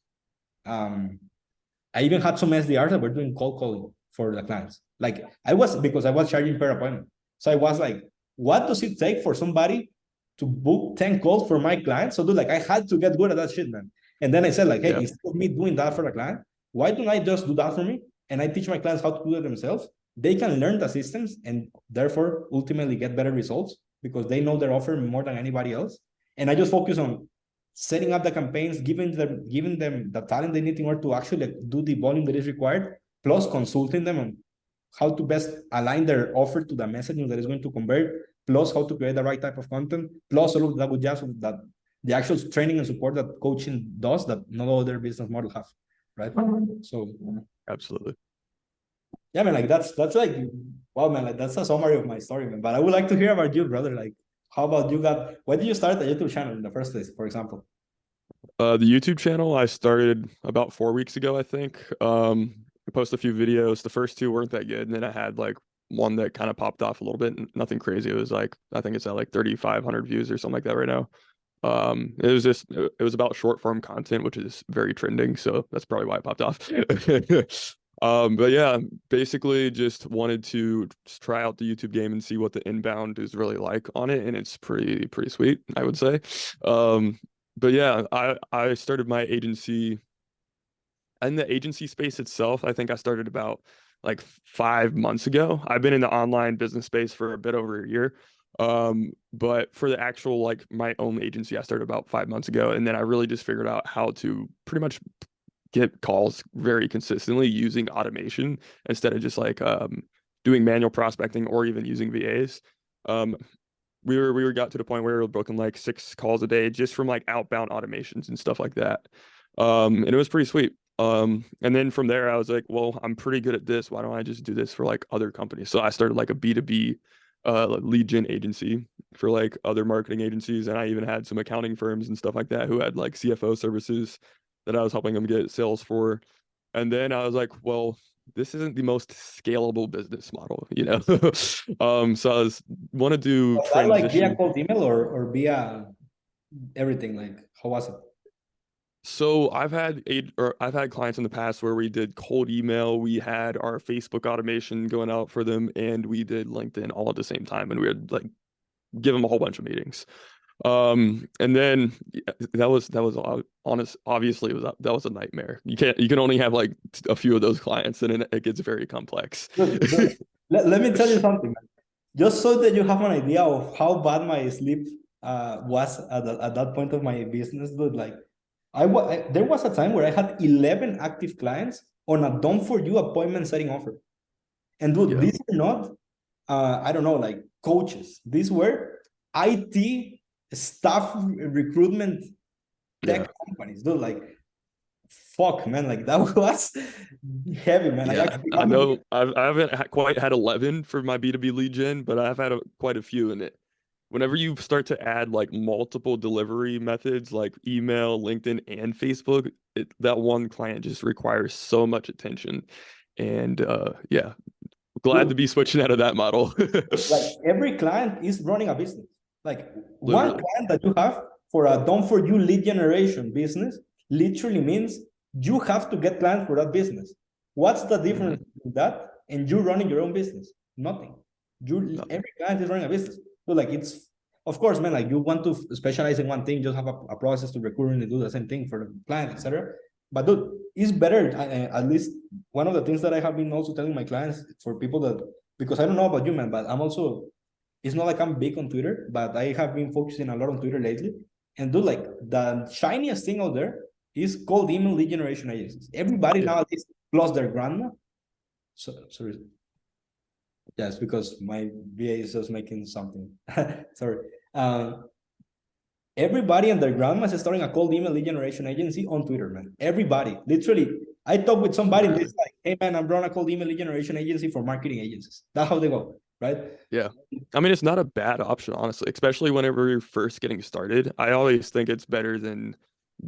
I even had some SDRs that were doing cold calling for the clients. Like because I was charging per appointment. So I was like, what does it take for somebody to book 10 calls for my clients? So dude, like I had to get good at that shit, man. And then I said, like, hey, instead of me doing that for the client, why don't I just do that for me? And I teach my clients how to do it themselves. They can learn the systems and therefore ultimately get better results because they know their offer more than anybody else. And I just focus on setting up the campaigns, giving them the talent they need in order to actually do the volume that is required, plus consulting them on how to best align their offer to the messaging that is going to convert, plus how to create the right type of content, plus all of that with just that the actual training and support that coaching does that no other business model have, right? So Absolutely. yeah, man, like that's like, wow, man, like that's a summary of my story, man. But I would like to hear about you, brother. Like, how about you why did you start a YouTube channel in the first place, for example? The YouTube channel I started about 4 weeks ago, I think. I posted a few videos. The first two weren't that good, and then I had like one that kind of popped off a little bit. Nothing crazy. It was like, I think it's at like 3,500 views or something like that right now. It was about short form content, which is very trending, so that's probably why it popped off. But yeah, basically just wanted to just try out the YouTube game and see what the inbound is really like on it, and it's pretty sweet, I would say. But yeah, I started my agency. In the agency space itself, I think I started about like 5 months ago. I've been in the online business space for a bit over a year. But for the actual like my own agency, I started about 5 months ago, and then I really just figured out how to pretty much get calls very consistently using automation instead of just like doing manual prospecting or even using VAs. We got to the point where we were booking like 6 calls a day just from like outbound automations and stuff like that. And it was pretty sweet. And then from there I was like, well, I'm pretty good at this. Why don't I just do this for like other companies? So I started like a B2B lead gen agency for like other marketing agencies. And I even had some accounting firms and stuff like that who had like CFO services that I was helping them get sales for. And then I was like, well, this isn't the most scalable business model, you know? So I want to do Was that like via transition. cold email or via everything? Like, how was it? So I've had clients in the past where we did cold email, we had our Facebook automation going out for them, and we did LinkedIn all at the same time, and we would like give them a whole bunch of meetings. And then that was honest. Obviously, that was a nightmare. You can only have like a few of those clients, and it gets very complex. Let me tell you something, man. Just so that you have an idea of how bad my sleep was at that point of my business, dude. Like, there was a time where I had 11 active clients on a done for you appointment setting offer. And dude, Yeah. these are not, I don't know, like coaches. These were IT staff recruitment tech companies, dude. Like, fuck, man, like that was heavy, man. Yeah, I know. I haven't quite had 11 for my B2B lead gen, but I've had quite a few in it. Whenever you start to add like multiple delivery methods like email, LinkedIn, and Facebook, that one client just requires so much attention. And yeah, glad to be switching out of that model. Like every client is running a business. Like one Literally. client that you have for a done for you lead generation business literally means you have to get clients for that business. What's the difference between that and you running your own business? Nothing. Every client is running a business. So like it's, of course, man, like you want to specialize in one thing, just have a process to recurrently do the same thing for the client, etc. But dude, it's better. At least one of the things that I have been also telling my clients for people that, because I don't know about you, man, but I'm also, it's not like I'm big on Twitter, but I have been focusing a lot on Twitter lately. And dude, like the shiniest thing out there is cold email lead generation agencies. Everybody nowadays, plus their grandma. So, sorry. Yes, because my VA is just making something. Sorry. Everybody and their grandmas is starting a cold email lead generation agency on Twitter, man. Everybody, literally. I talked with somebody and it's like, hey man, I'm running a cold email lead generation agency for marketing agencies. That's how they go, right? Yeah. I mean, it's not a bad option, honestly, especially whenever you're first getting started. I always think it's better than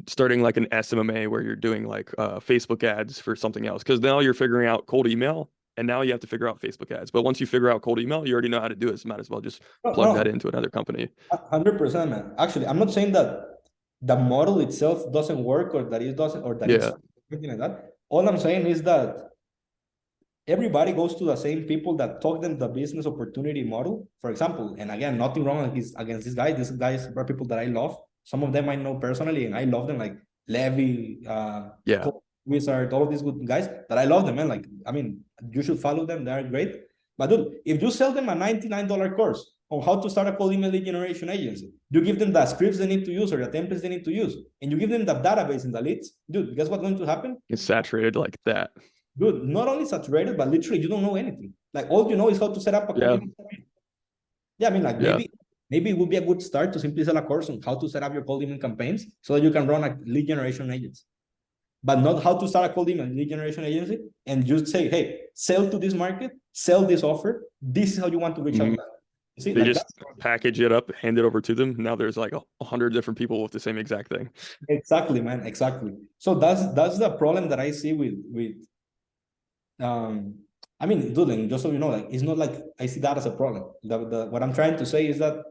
starting like an SMMA where you're doing like Facebook ads for something else. Because now you're figuring out cold email and now you have to figure out Facebook ads. But once you figure out cold email, you already know how to do it. So might as well just plug that into another company. 100%, man. Actually, I'm not saying that the model itself doesn't work or that it doesn't, or that it's something like that. All I'm saying is that everybody goes to the same people that talk them the business opportunity model. For example, and again, nothing wrong against these guys. These guys are people that I love. Some of them I know personally, and I love them, like Levy, Wizard, all of these good guys that I love them, man. Like, I mean, you should follow them. They're great. But dude, if you sell them a $99 course on how to start a cold email lead generation agency, you give them the scripts they need to use or the templates they need to use, and you give them the database and the leads, dude, guess what's going to happen? It's saturated like that. Dude, not only saturated, but literally you don't know anything. Like all you know is how to set up a cold email. Yeah, I mean, like maybe it would be a good start to simply sell a course on how to set up your cold email campaigns so that you can run a lead generation agency. But not how to start a cold email lead generation agency and just say, hey, sell to this market, sell this offer. This is how you want to reach out. You see, they like just package it up, hand it over to them. Now there's like 100 different people with the same exact thing. Exactly, man. Exactly. So that's the problem that I see with I mean, dude, just so you know, like it's not like I see that as a problem. What I'm trying to say is that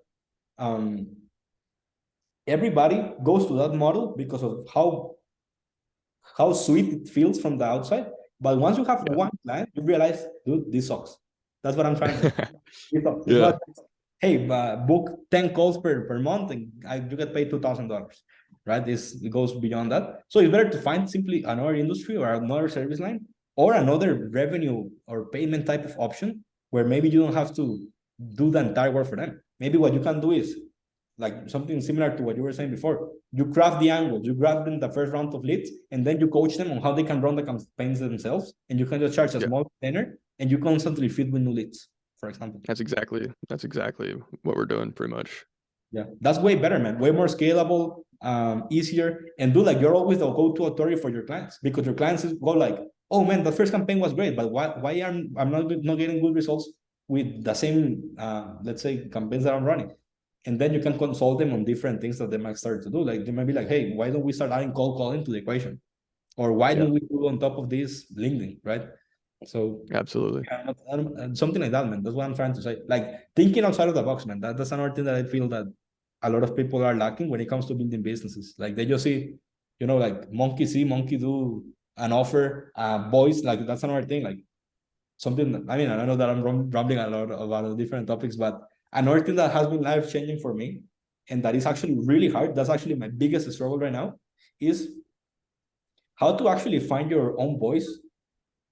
everybody goes to that model because of how sweet it feels from the outside. But once you have one client, you realize, dude, this sucks. That's what I'm trying to say. This sucks. It's not, hey, book 10 calls per month and you get paid $2,000, right? It goes beyond that. So it's better to find simply another industry or another service line or another revenue or payment type of option where maybe you don't have to do the entire work for them. Maybe what you can do is like something similar to what you were saying before. You craft the angles, you grab them the first round of leads, and then you coach them on how they can run the campaigns themselves. And you can just charge a small container and you constantly feed with new leads, for example. That's exactly what we're doing pretty much. Yeah, that's way better, man. Way more scalable, easier, and do like you're always the go-to authority for your clients because your clients go like, oh man, the first campaign was great, but why I'm not getting good results with the same let's say campaigns that I'm running. And then you can consult them on different things that they might start to do. Like they might be like, hey, why don't we start adding cold calling to the equation? Or why don't we do on top of this LinkedIn, right? So absolutely. Something like that, man. That's what I'm trying to say. Like thinking outside of the box, man. That's another thing that I feel that a lot of people are lacking when it comes to building businesses. Like they just see, you know, like monkey see, monkey do, an offer, voice. Like that's another thing. Like something that, I mean, I know that I'm rambling a lot about different topics, but another thing that has been life changing for me and that is actually really hard. That's actually my biggest struggle right now, is how to actually find your own voice,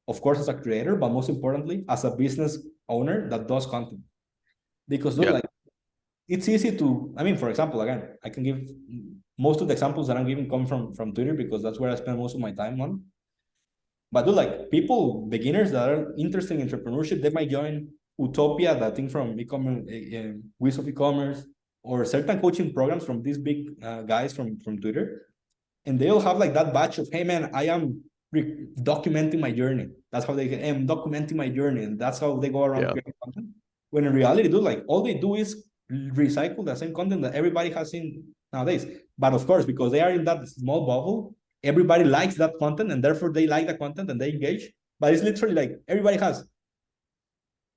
of course, as a creator, but most importantly, as a business owner that does content. Because dude, like, it's easy to, I mean, for example, again, I can give most of the examples that I'm giving come from Twitter, because that's where I spend most of my time on. But dude, like, people, beginners that are interested in entrepreneurship, they might join Utopia, that thing from e-commerce, Wheels of E-commerce, or certain coaching programs from these big guys from Twitter. And they'll have like that batch of, hey man, I am documenting my journey. That's how they get, I'm documenting my journey. And that's how they go around creating content. When in reality, dude, like, all they do is recycle the same content that everybody has seen nowadays. But of course, because they are in that small bubble, everybody likes that content, and therefore they like the content and they engage. But it's literally like everybody has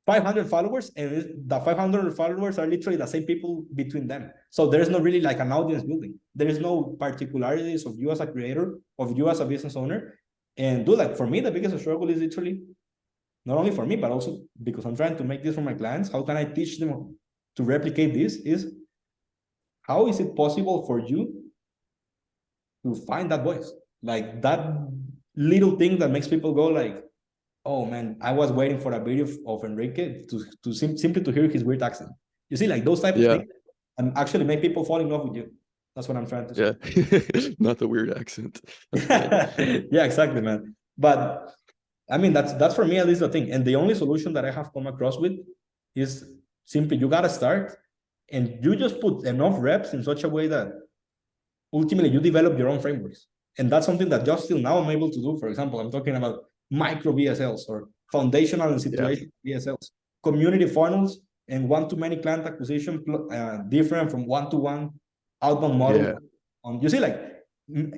500 followers, and the 500 followers are literally the same people between them. So there's not really like an audience building. There is no particularities of you as a creator, of you as a business owner. And dude, like, for me, the biggest struggle is literally, not only for me, but also because I'm trying to make this for my clients. How can I teach them to replicate this? Is how is it possible for you to find that voice? Like, that little thing that makes people go like, oh man, I was waiting for a video of Enrique to simply to hear his weird accent. You see, like, those type of things, and actually make people fall in love with you. That's what I'm trying to say. Yeah, not the weird accent. Yeah, exactly, man. But I mean, that's for me at least the thing. And the only solution that I have come across with is simply, you gotta start, and you just put enough reps in such a way that ultimately you develop your own frameworks. And that's something that just till now I'm able to do. For example, I'm talking about micro VSLs, or foundational and situational VSLs, community funnels, and one-to-many client acquisition, different from one-to-one outbound model. You see, like,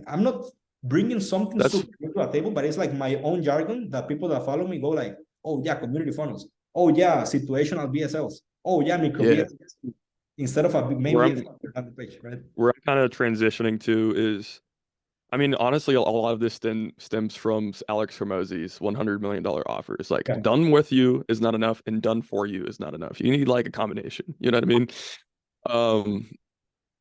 I'm not bringing something super to a table, but it's like my own jargon that people that follow me go like, oh yeah, community funnels. Oh yeah, situational VSLs. Oh yeah, micro VSLs. Instead of a main VSL on the page, right? Where I'm kind of transitioning to is, I mean, honestly, a lot of this stems from Alex Hormozi's $100 million offers. Like, done with you is not enough, and done for you is not enough. You need like a combination. You know what I mean?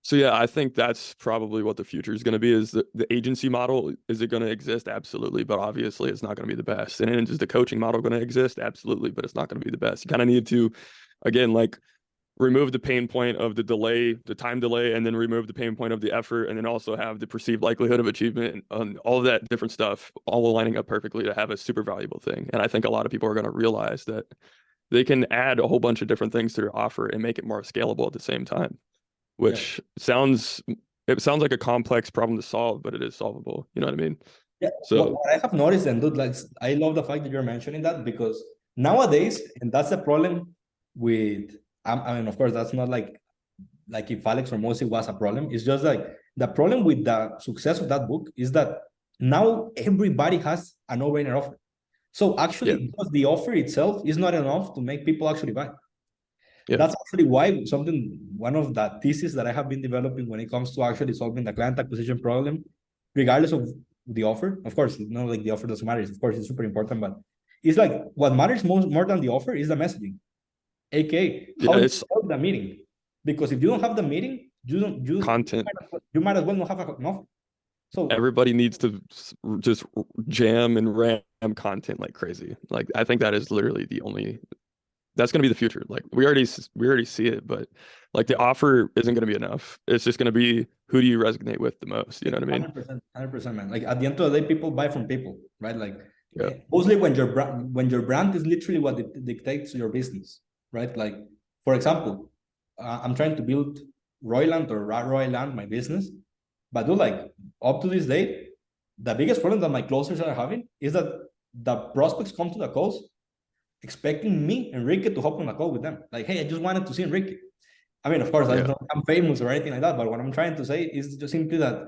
So yeah, I think that's probably what the future is going to be. Is the agency model, is it going to exist? Absolutely, but obviously it's not going to be the best. And is the coaching model going to exist? Absolutely, but it's not going to be the best. You kind of need to, again, like, remove the pain point of the delay, the time delay, and then remove the pain point of the effort, and then also have the perceived likelihood of achievement, and all of that different stuff all lining up perfectly to have a super valuable thing. And I think a lot of people are going to realize that they can add a whole bunch of different things to their offer and make it more scalable at the same time, which sounds like a complex problem to solve, but it is solvable. You know what I mean? Yeah. So what I have noticed, and dude, like, I love the fact that you're mentioning that, because nowadays, and that's the problem with, I mean, of course, that's not like if Alex Hormozi was a problem. It's just like the problem with the success of that book is that now everybody has a no-brainer offer. So actually, because the offer itself is not enough to make people actually buy. That's actually why one of the theses that I have been developing when it comes to actually solving the client acquisition problem, regardless of the offer. Of course, not like the offer doesn't matter. Of course, it's super important, but it's like what matters more than the offer is the messaging. AKA, how you solve the meeting. Because if you don't have the meeting, content. You might as well not have an offer. So everybody needs to just jam and ram content like crazy. Like, I think that is literally that's going to be the future. Like, we already see it, but like, the offer isn't going to be enough. It's just going to be, who do you resonate with the most? You know what I mean? 100%, man. Like, at the end of the day, people buy from people, right? Like, mostly when your brand is literally what dictates your business, right? Like, for example, I'm trying to build Royland or Royland, my business, but dude, like, up to this day, the biggest problem that my closers are having is that the prospects come to the calls expecting me, Enrique, to hop on a call with them. Like, hey, I just wanted to see Enrique. I mean, of course, I'm famous or anything like that, but what I'm trying to say is just simply that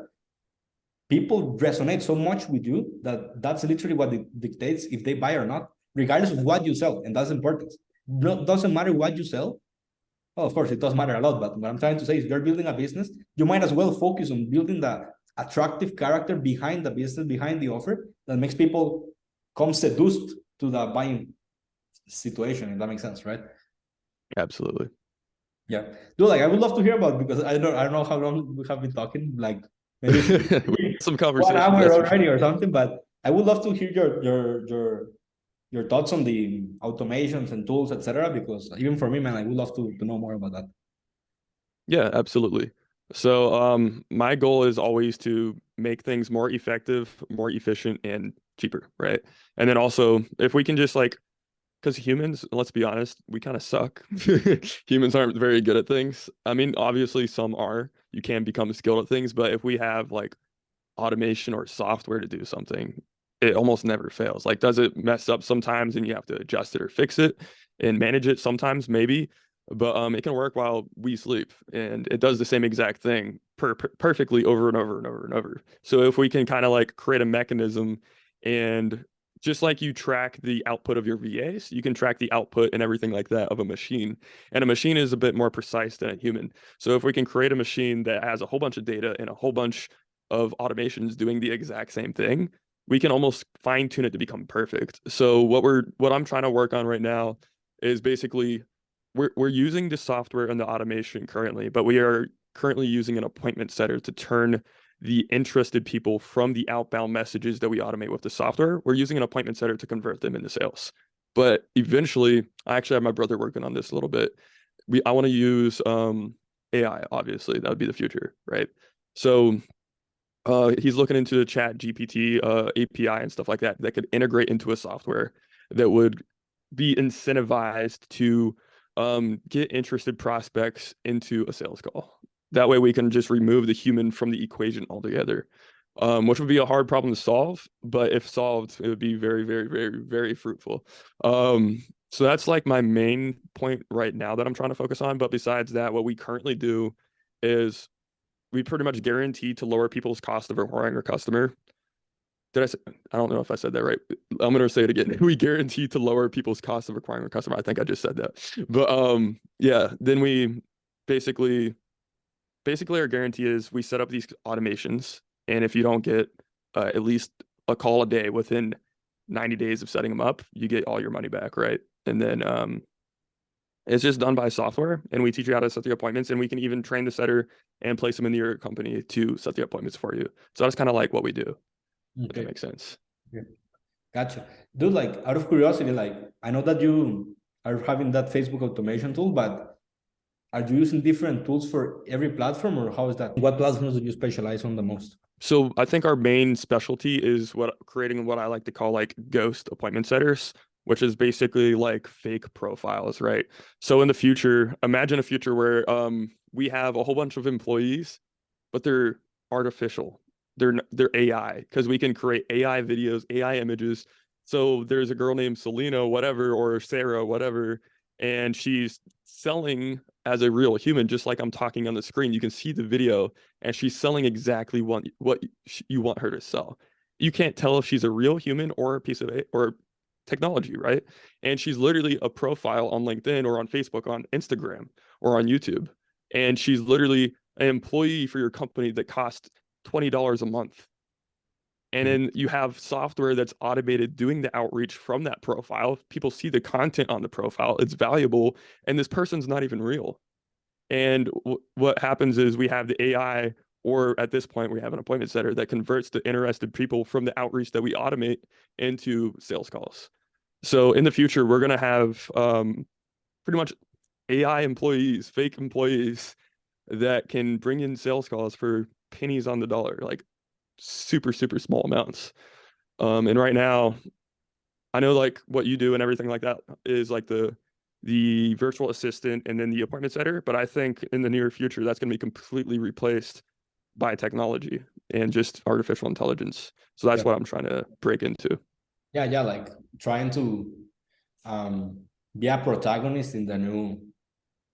people resonate so much with you that that's literally what dictates if they buy or not, regardless of what you sell. And that's important. Doesn't matter what you sell. Well, of course, it does matter a lot, but what I'm trying to say is, if you're building a business, you might as well focus on building the attractive character behind the business, behind the offer, that makes people come seduced to the buying situation, if that makes sense, right? Absolutely. Yeah, dude, like I would love to hear about, because I don't know how long we have been talking, like maybe Some 1 conversation. hour That's for already sure. or something. But I would love to hear your thoughts on the automations and tools, etc. Because even for me, man, I would love to know more about that. Yeah, absolutely. So, my goal is always to make things more effective, more efficient, and cheaper, right? And then also, if we can just like, because humans, let's be honest, we kind of suck. Humans aren't very good at things. I mean, obviously, some are. You can become skilled at things, but if we have like automation or software to do something, it almost never fails. Like, does it mess up sometimes and you have to adjust it or fix it and manage it sometimes? Maybe, but it can work while we sleep, and it does the same exact thing perfectly over and over and over and over. So if we can kind of like create a mechanism, and just like you track the output of your VAs, you can track the output and everything like that of a machine. And a machine is a bit more precise than a human. So if we can create a machine that has a whole bunch of data and a whole bunch of automations doing the exact same thing, we can almost fine tune it to become perfect. So what I'm trying to work on right now is basically we're using the software and the automation currently, but we are currently using an appointment setter to turn the interested people from the outbound messages that we automate with the software. We're using an appointment setter to convert them into sales. But eventually, I actually have my brother working on this a little bit. I want to use AI, obviously. That would be the future, right? So he's looking into the Chat GPT API and stuff like that that could integrate into a software that would be incentivized to get interested prospects into a sales call. That way we can just remove the human from the equation altogether, which would be a hard problem to solve, but if solved, it would be very, very, very, very fruitful. So that's like my main point right now that I'm trying to focus on. But besides that, what we currently do is we pretty much guarantee to lower people's cost of acquiring a customer. I don't know if I said that right. I'm gonna say it again. We guarantee to lower people's cost of acquiring a customer. I think I just said that. But yeah, then we basically our guarantee is we set up these automations, and if you don't get at least a call a day within 90 days of setting them up, you get all your money back, right? And then it's just done by software, and we teach you how to set the appointments, and we can even train the setter and place them in your company to set the appointments for you. So that's kind of like what we do. If that makes sense. Okay. Gotcha. Dude, like out of curiosity, like I know that you are having that Facebook automation tool, but are you using different tools for every platform, or how is that? What platforms do you specialize on the most? So I think our main specialty is creating what I like to call like ghost appointment setters, which is basically like fake profiles, right? So in the future, imagine a future where we have a whole bunch of employees, but they're artificial. They're AI, because we can create AI videos, AI images. So there's a girl named Selena, whatever, or Sarah, whatever, and she's selling as a real human, just like I'm talking on the screen. You can see the video, and she's selling exactly what you want her to sell. You can't tell if she's a real human or a piece of or technology, right? And she's literally a profile on LinkedIn or on Facebook, on Instagram, or on YouTube, and she's literally an employee for your company that costs $20 a month. And then you have software that's automated doing the outreach from that profile. People see the content on the profile, it's valuable, and this person's not even real. And what happens is we have the AI, or at this point, we have an appointment setter that converts the interested people from the outreach that we automate into sales calls. So in the future, we're going to have pretty much AI employees, fake employees that can bring in sales calls for pennies on the dollar, like super, super small amounts. And right now, I know like what you do and everything like that is like the virtual assistant and then the appointment setter, but I think in the near future that's going to be completely replaced by technology and just artificial intelligence. So that's what I'm trying to break into. Yeah, like trying to be a protagonist in the new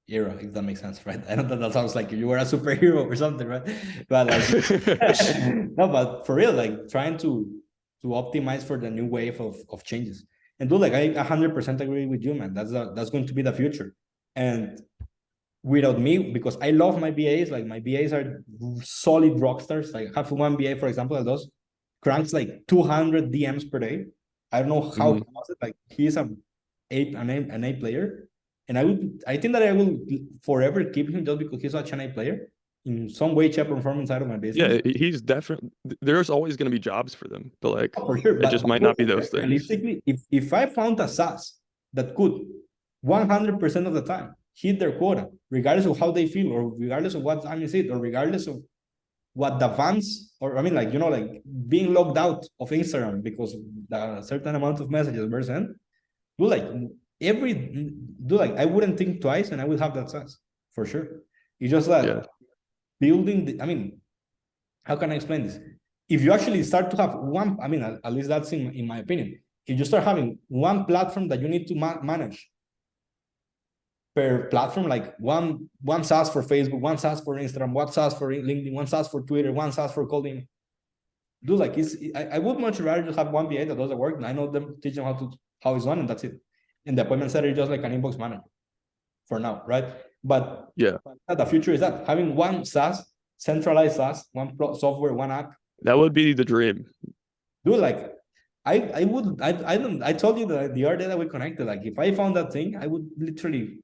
era, if that makes sense, right? I know that sounds like you were a superhero or something, right? But like no, but for real, like trying to optimize for the new wave of changes. And dude, like I 100% agree with you, man. That's going to be the future. And without me, because I love my BAs, like my BAs are solid rock stars. Like I have one BA, for example, that does cranks like 200 DMs per day. I don't know how he does it. Like he's an A player, And I think that I will forever keep him just because he's such an A player in some way, shape, or form inside of my business. Yeah, he's definitely, there's always going to be jobs for them, but like, For sure, it just might not be those things. realistically, if I found a SaaS that could 100% of the time hit their quota, regardless of how they feel, or regardless of what time is it, or regardless of what the fans, or I mean, like, you know, like being logged out of Instagram because the certain amount of messages were sent, do like I wouldn't think twice, and I would have that SaaS for sure. It's just that building the, I mean, how can I explain this? If you actually start to have one, I mean, at least that's in my opinion, if you start having one platform that you need to manage per platform, like one SaaS for Facebook, one SaaS for Instagram, one SaaS for LinkedIn, one SaaS for Twitter, one SaaS for coding, do like I would much rather just have one VA that does the work, and I know them, teach them how it's done, and that's it. And the appointment setter is just like an inbox manager for now, right? But yeah, the future is that having one SaaS, centralized SaaS, one software, one app. That would be the dream. Dude, like I told you that the other day that we connected, like if I found that thing, I would literally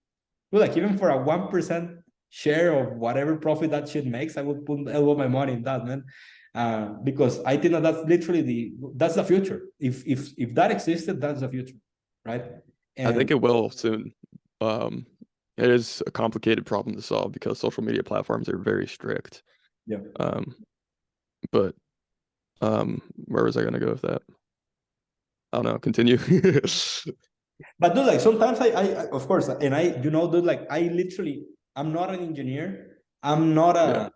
do like even for a 1% share of whatever profit that shit makes, I would put all my money in that, man. Because I think that that's literally that's the future. If that existed, that's the future, right? And I think it will soon. It is a complicated problem to solve because social media platforms are very strict. Yeah. But where was I gonna go with that? I don't know. Continue. But dude, like sometimes I of course, and dude, like I'm not an engineer. I'm not a.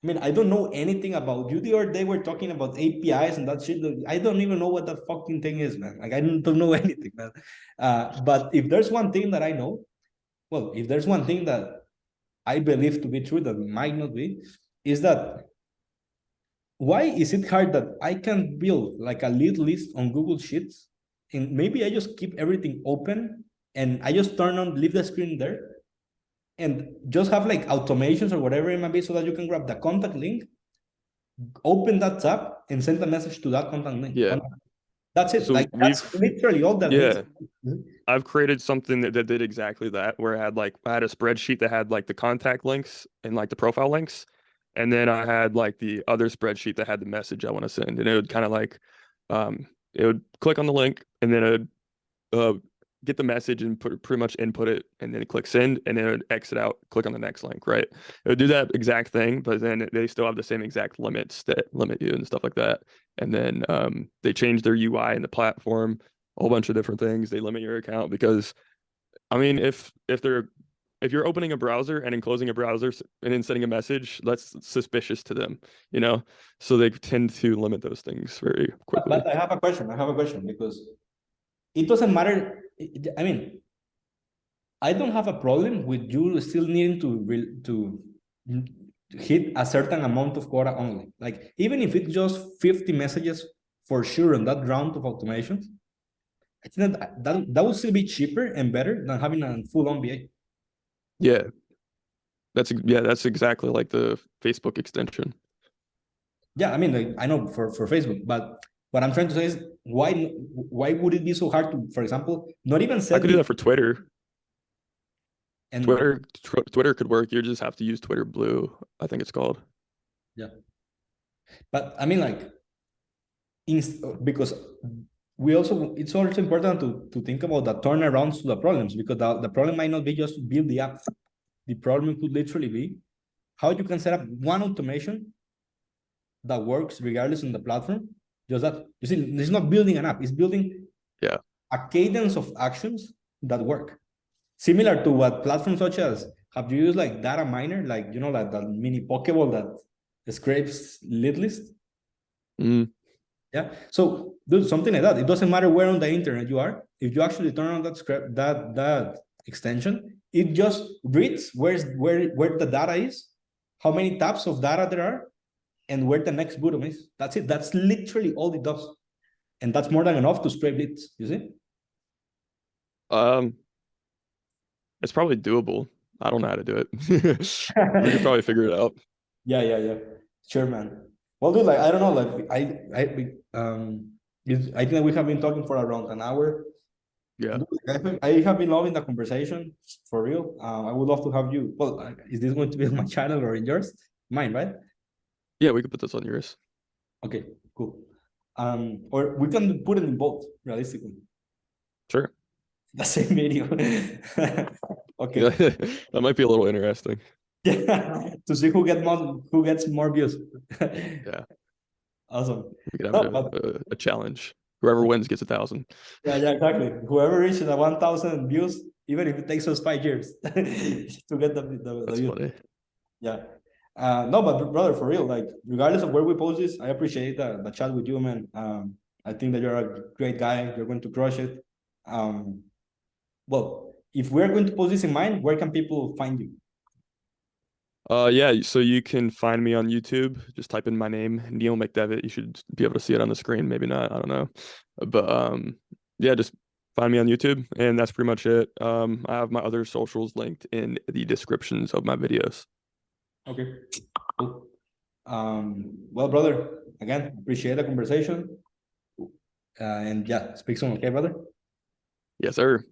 I mean, I don't know anything about you. The other day we're talking about APIs and that shit. I don't even know what that fucking thing is, man. Like I don't know anything, man. But if there's one thing that I know, well, if there's one thing that I believe to be true that might not be, is that why is it hard that I can build like a lead list on Google Sheets, and maybe I just keep everything open and I just leave the screen there, and just have like automations or whatever it might be, so that you can grab the contact link, open that tab, and send a message to that contact link. Yeah. That's it. So like that's literally all that. Yeah. I've created something that did exactly that, where I had a spreadsheet that had like the contact links and like the profile links. And then I had like the other spreadsheet that had the message I want to send. And it would kind of like, it would click on the link, and then it would get the message and pretty much input it, and then click send, and then it would exit out, click on the next link, right? It would do that exact thing, but then they still have the same exact limits that limit you and stuff like that. And then they changed their UI in the platform, a whole bunch of different things. They limit your account because, I mean, if you're opening a browser and then closing a browser and then sending a message, that's suspicious to them, you know? So they tend to limit those things very quickly. But I have a question because it doesn't matter. I mean, I don't have a problem with you still needing to hit a certain amount of quota only. Like, even if it's just 50 messages for sure on that round of automations, I think that would still be cheaper and better than having a full-on BA. Yeah. That's exactly like the Facebook extension. Yeah, I mean, like, I know for Facebook, but what I'm trying to say is why would it be so hard to, for example, not even set? I could do that for Twitter. And Twitter could work. You just have to use Twitter Blue, I think it's called. Yeah, but I mean, like, because it's also important to think about the turnarounds to the problems, because the problem might not be just to build the app. The problem could literally be how you can set up one automation that works regardless on the platform. Just that, you see, it's not building an app, it's building a cadence of actions that work. Similar to what platforms such as, have you used like data miner, like, you know, like the mini Pokeball that scrapes lead list? Yeah. So do something like that. It doesn't matter where on the internet you are. If you actually turn on that extension, it just reads where the data is, how many tabs of data there are, and where the next button is. That's it. That's literally all it does. And that's more than enough to scrape leads, you see? It's probably doable. I don't know how to do it. We could probably figure it out. Yeah. Sure, man. Well, dude, like, I don't know, like, I think that we have been talking for around an hour. Yeah. Dude, I have been loving the conversation for real. I would love to have you. Well, is this going to be on my channel or in yours? Mine, right? Yeah, we could put this on yours. Okay, cool. Or we can put it in both, realistically. Sure. The same video. Okay. Yeah, that might be a little interesting. Yeah. To see who gets more views. Yeah. Awesome. We could have No, but a challenge. Whoever wins gets 1,000. yeah, exactly. Whoever reaches the 1,000 views, even if it takes us 5 years to get the That's views. funny. Yeah. No, but brother, for real, like regardless of where we post this, I appreciate the chat with you, man. I think that you're a great guy. You're going to crush it. Well, if we're going to post this in mind, where can people find you? Yeah, so you can find me on YouTube. Just type in my name, Neil McDevitt. You should be able to see it on the screen. Maybe not. I don't know. But yeah, just find me on YouTube, and that's pretty much it. I have my other socials linked in the descriptions of my videos. Okay. Cool. Well, brother, again, appreciate the conversation. And yeah, speak soon, okay, brother? Yes, sir.